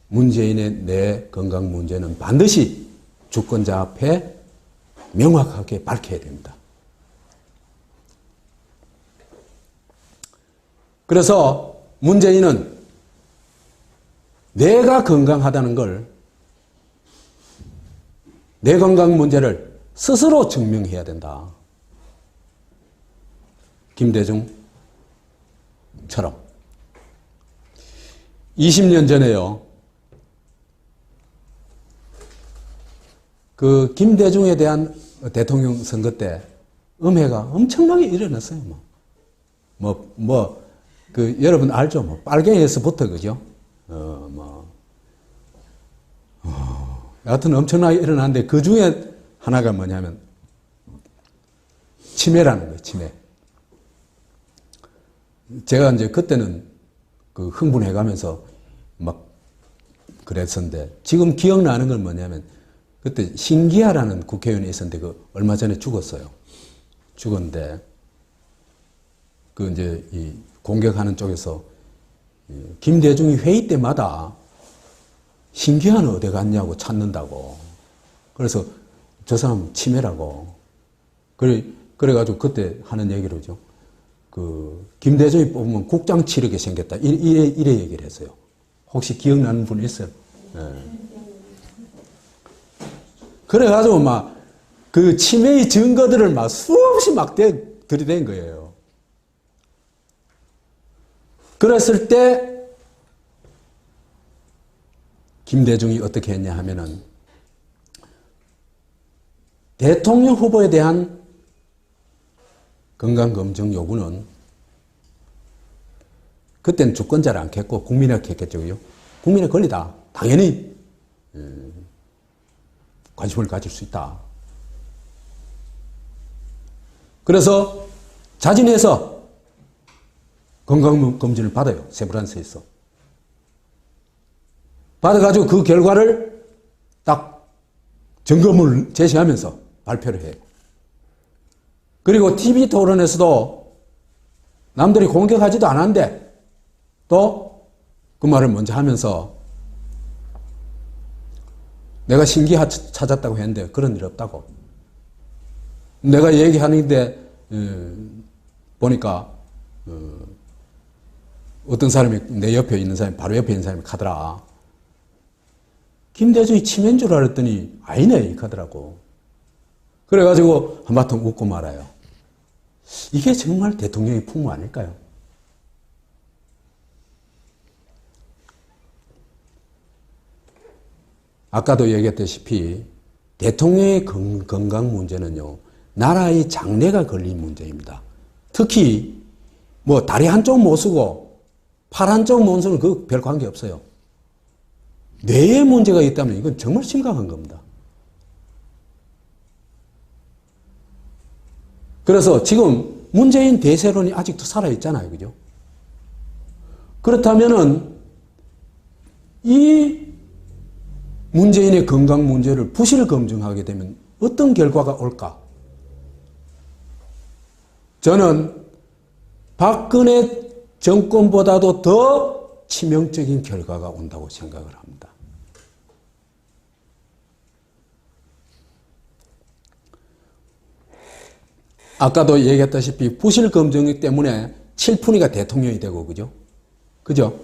문재인의 뇌 건강 문제는 반드시 주권자 앞에 명확하게 밝혀야 됩니다. 그래서 문재인은 뇌가 건강하다는 걸, 뇌 건강 문제를 스스로 증명해야 된다. 김대중처럼. 20년 전에요. 그 김대중에 대한 대통령 선거 때 음해가 엄청나게 일어났어요. 여러분 알죠? 빨갱이에서부터, 그죠? 여하튼 엄청나게 일어났는데 그 중에 하나가 뭐냐면 치매라는 거예요, 치매. 제가 이제 그때는 그 흥분해 가면서 막 그랬었는데 지금 기억나는 건 뭐냐면 그때 신기하라는 국회의원이 있었는데 그 얼마 전에 죽었어요. 죽었는데 그 이제 이 공격하는 쪽에서 김대중이 회의 때마다 신기한은 어디 갔냐고 찾는다고. 그래서 저 사람 치매라고. 그래가지고 그때 하는 얘기로죠. 그 김대중이 뽑으면 국장 치르게 생겼다. 이래 얘기를 했어요. 혹시 기억나는 분 있어요? 네. 그래가지고 막 그 치매의 증거들을 막 수없이 막 들이댄 거예요. 그랬을 때 김대중이 어떻게 했냐 하면은 대통령 후보에 대한 건강검증 요구는 그때는 주권자를 않겠고 국민에게 했겠죠. 국민의 권리다. 당연히 관심을 가질 수 있다. 그래서 자진해서 건강검진을 받아요. 세브란스에서. 받아가지고 그 결과를 딱 점검을 제시하면서 발표를 해요. 그리고 TV 토론에서도 남들이 공격하지도 않았는데 또 그 말을 먼저 하면서 내가 신기하 찾았다고 했는데 그런 일 없다고. 내가 얘기하는데 보니까 어떤 사람이 내 옆에 있는 사람이 바로 옆에 있는 사람이 가더라. 김대중이 치매인 줄 알았더니 아니네 이 카더라고. 그래가지고 한바탕 웃고 말아요. 이게 정말 대통령의 풍무 아닐까요? 아까도 얘기했다시피 대통령의 건강 문제는요, 나라의 장래가 걸린 문제입니다. 특히 뭐 다리 한쪽 못 쓰고 팔 한쪽 못 쓰는 그 별 관계 없어요. 뇌에 문제가 있다면 이건 정말 심각한 겁니다. 그래서 지금 문재인 대세론이 아직도 살아있잖아요. 그죠? 그렇다면은 이 문재인의 건강 문제를 부실 검증하게 되면 어떤 결과가 올까? 저는 박근혜 정권보다도 더 치명적인 결과가 온다고 생각을 합니다. 아까도 얘기했다시피 부실 검증 때문에 칠푼이가 대통령이 되고, 그죠? 그죠?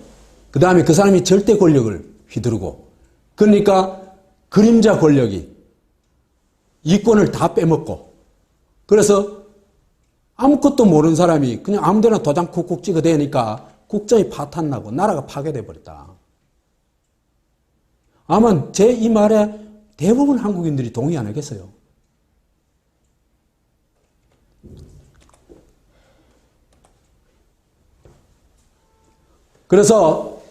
그 다음에 그 사람이 절대 권력을 휘두르고, 그러니까 그림자 권력이 이권을 다 빼먹고, 그래서 아무것도 모르는 사람이 그냥 아무데나 도장 쿡쿡 찍어대니까 국정이 파탄나고 나라가 파괴돼 버렸다. 아마 제 이 말에 대부분 한국인들이 동의 안 하겠어요. 그래서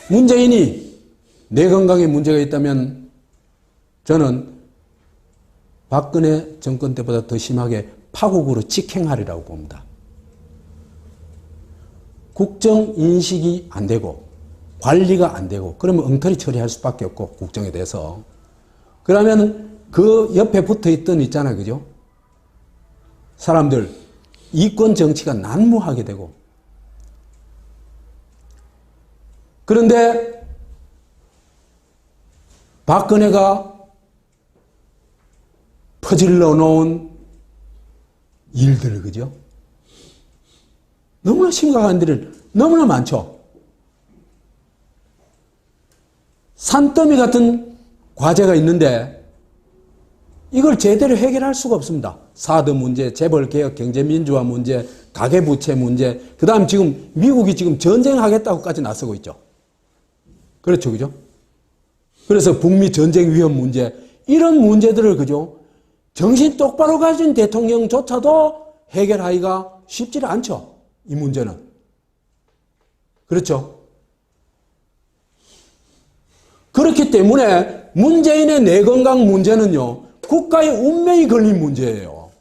문재인이 내 건강에 문제가 있다면 저는 박근혜 정권 때보다 더 심하게 파국으로 직행하리라고 봅니다. 국정 인식이 안 되고 관리가 안 되고 그러면 엉터리 처리할 수밖에 없고 국정에 대해서 그러면 그 옆에 붙어있던 있잖아요. 그죠? 사람들 이권 정치가 난무하게 되고 그런데 박근혜가 퍼질러 놓은 일들 그죠? 너무나 심각한 일들 너무나 많죠. 산더미 같은 과제가 있는데 이걸 제대로 해결할 수가 없습니다. 사드 문제, 재벌개혁, 경제민주화 문제, 가계부채 문제, 그 다음 지금 미국이 지금 전쟁하겠다고까지 나서고 있죠. 그렇죠, 그죠? 그래서 북미 전쟁 위험 문제, 이런 문제들을 그죠? 정신 똑바로 가진 대통령조차도 해결하기가 쉽지 않죠. 이 문제는. 그렇죠? 그렇기 때문에 문재인의 뇌건강 문제는요, 국가의 운명이 걸린 문제예요.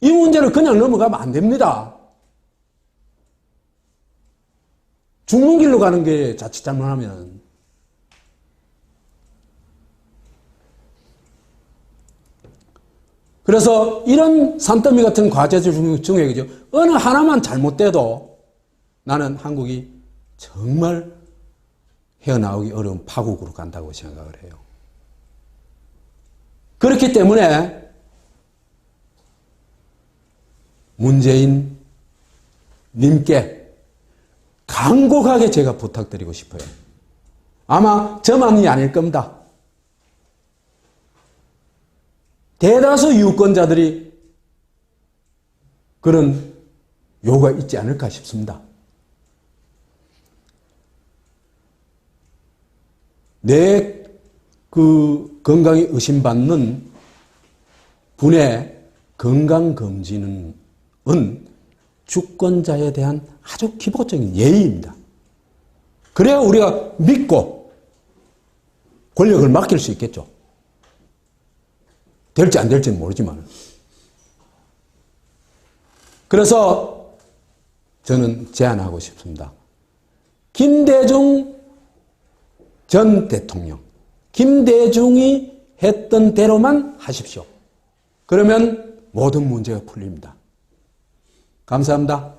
이 문제를 그냥 넘어가면 안 됩니다. 죽는 길로 가는 게 자칫 잘못하면. 그래서 이런 산더미 같은 과제들 중에 그죠? 어느 하나만 잘못돼도 나는 한국이 정말 헤어나오기 어려운 파국으로 간다고 생각을 해요. 그렇기 때문에 문재인 님께 간곡하게 제가 부탁드리고 싶어요. 아마 저만이 아닐 겁니다. 대다수 유권자들이 그런 요구가 있지 않을까 싶습니다. 내 그 건강이 의심받는 분의 건강검진은 주권자에 대한 아주 기본적인 예의입니다. 그래야 우리가 믿고 권력을 맡길 수 있겠죠. 될지 안 될지는 모르지만. 그래서 저는 제안하고 싶습니다. 김대중 전 대통령, 김대중이 했던 대로만 하십시오. 그러면 모든 문제가 풀립니다. 감사합니다.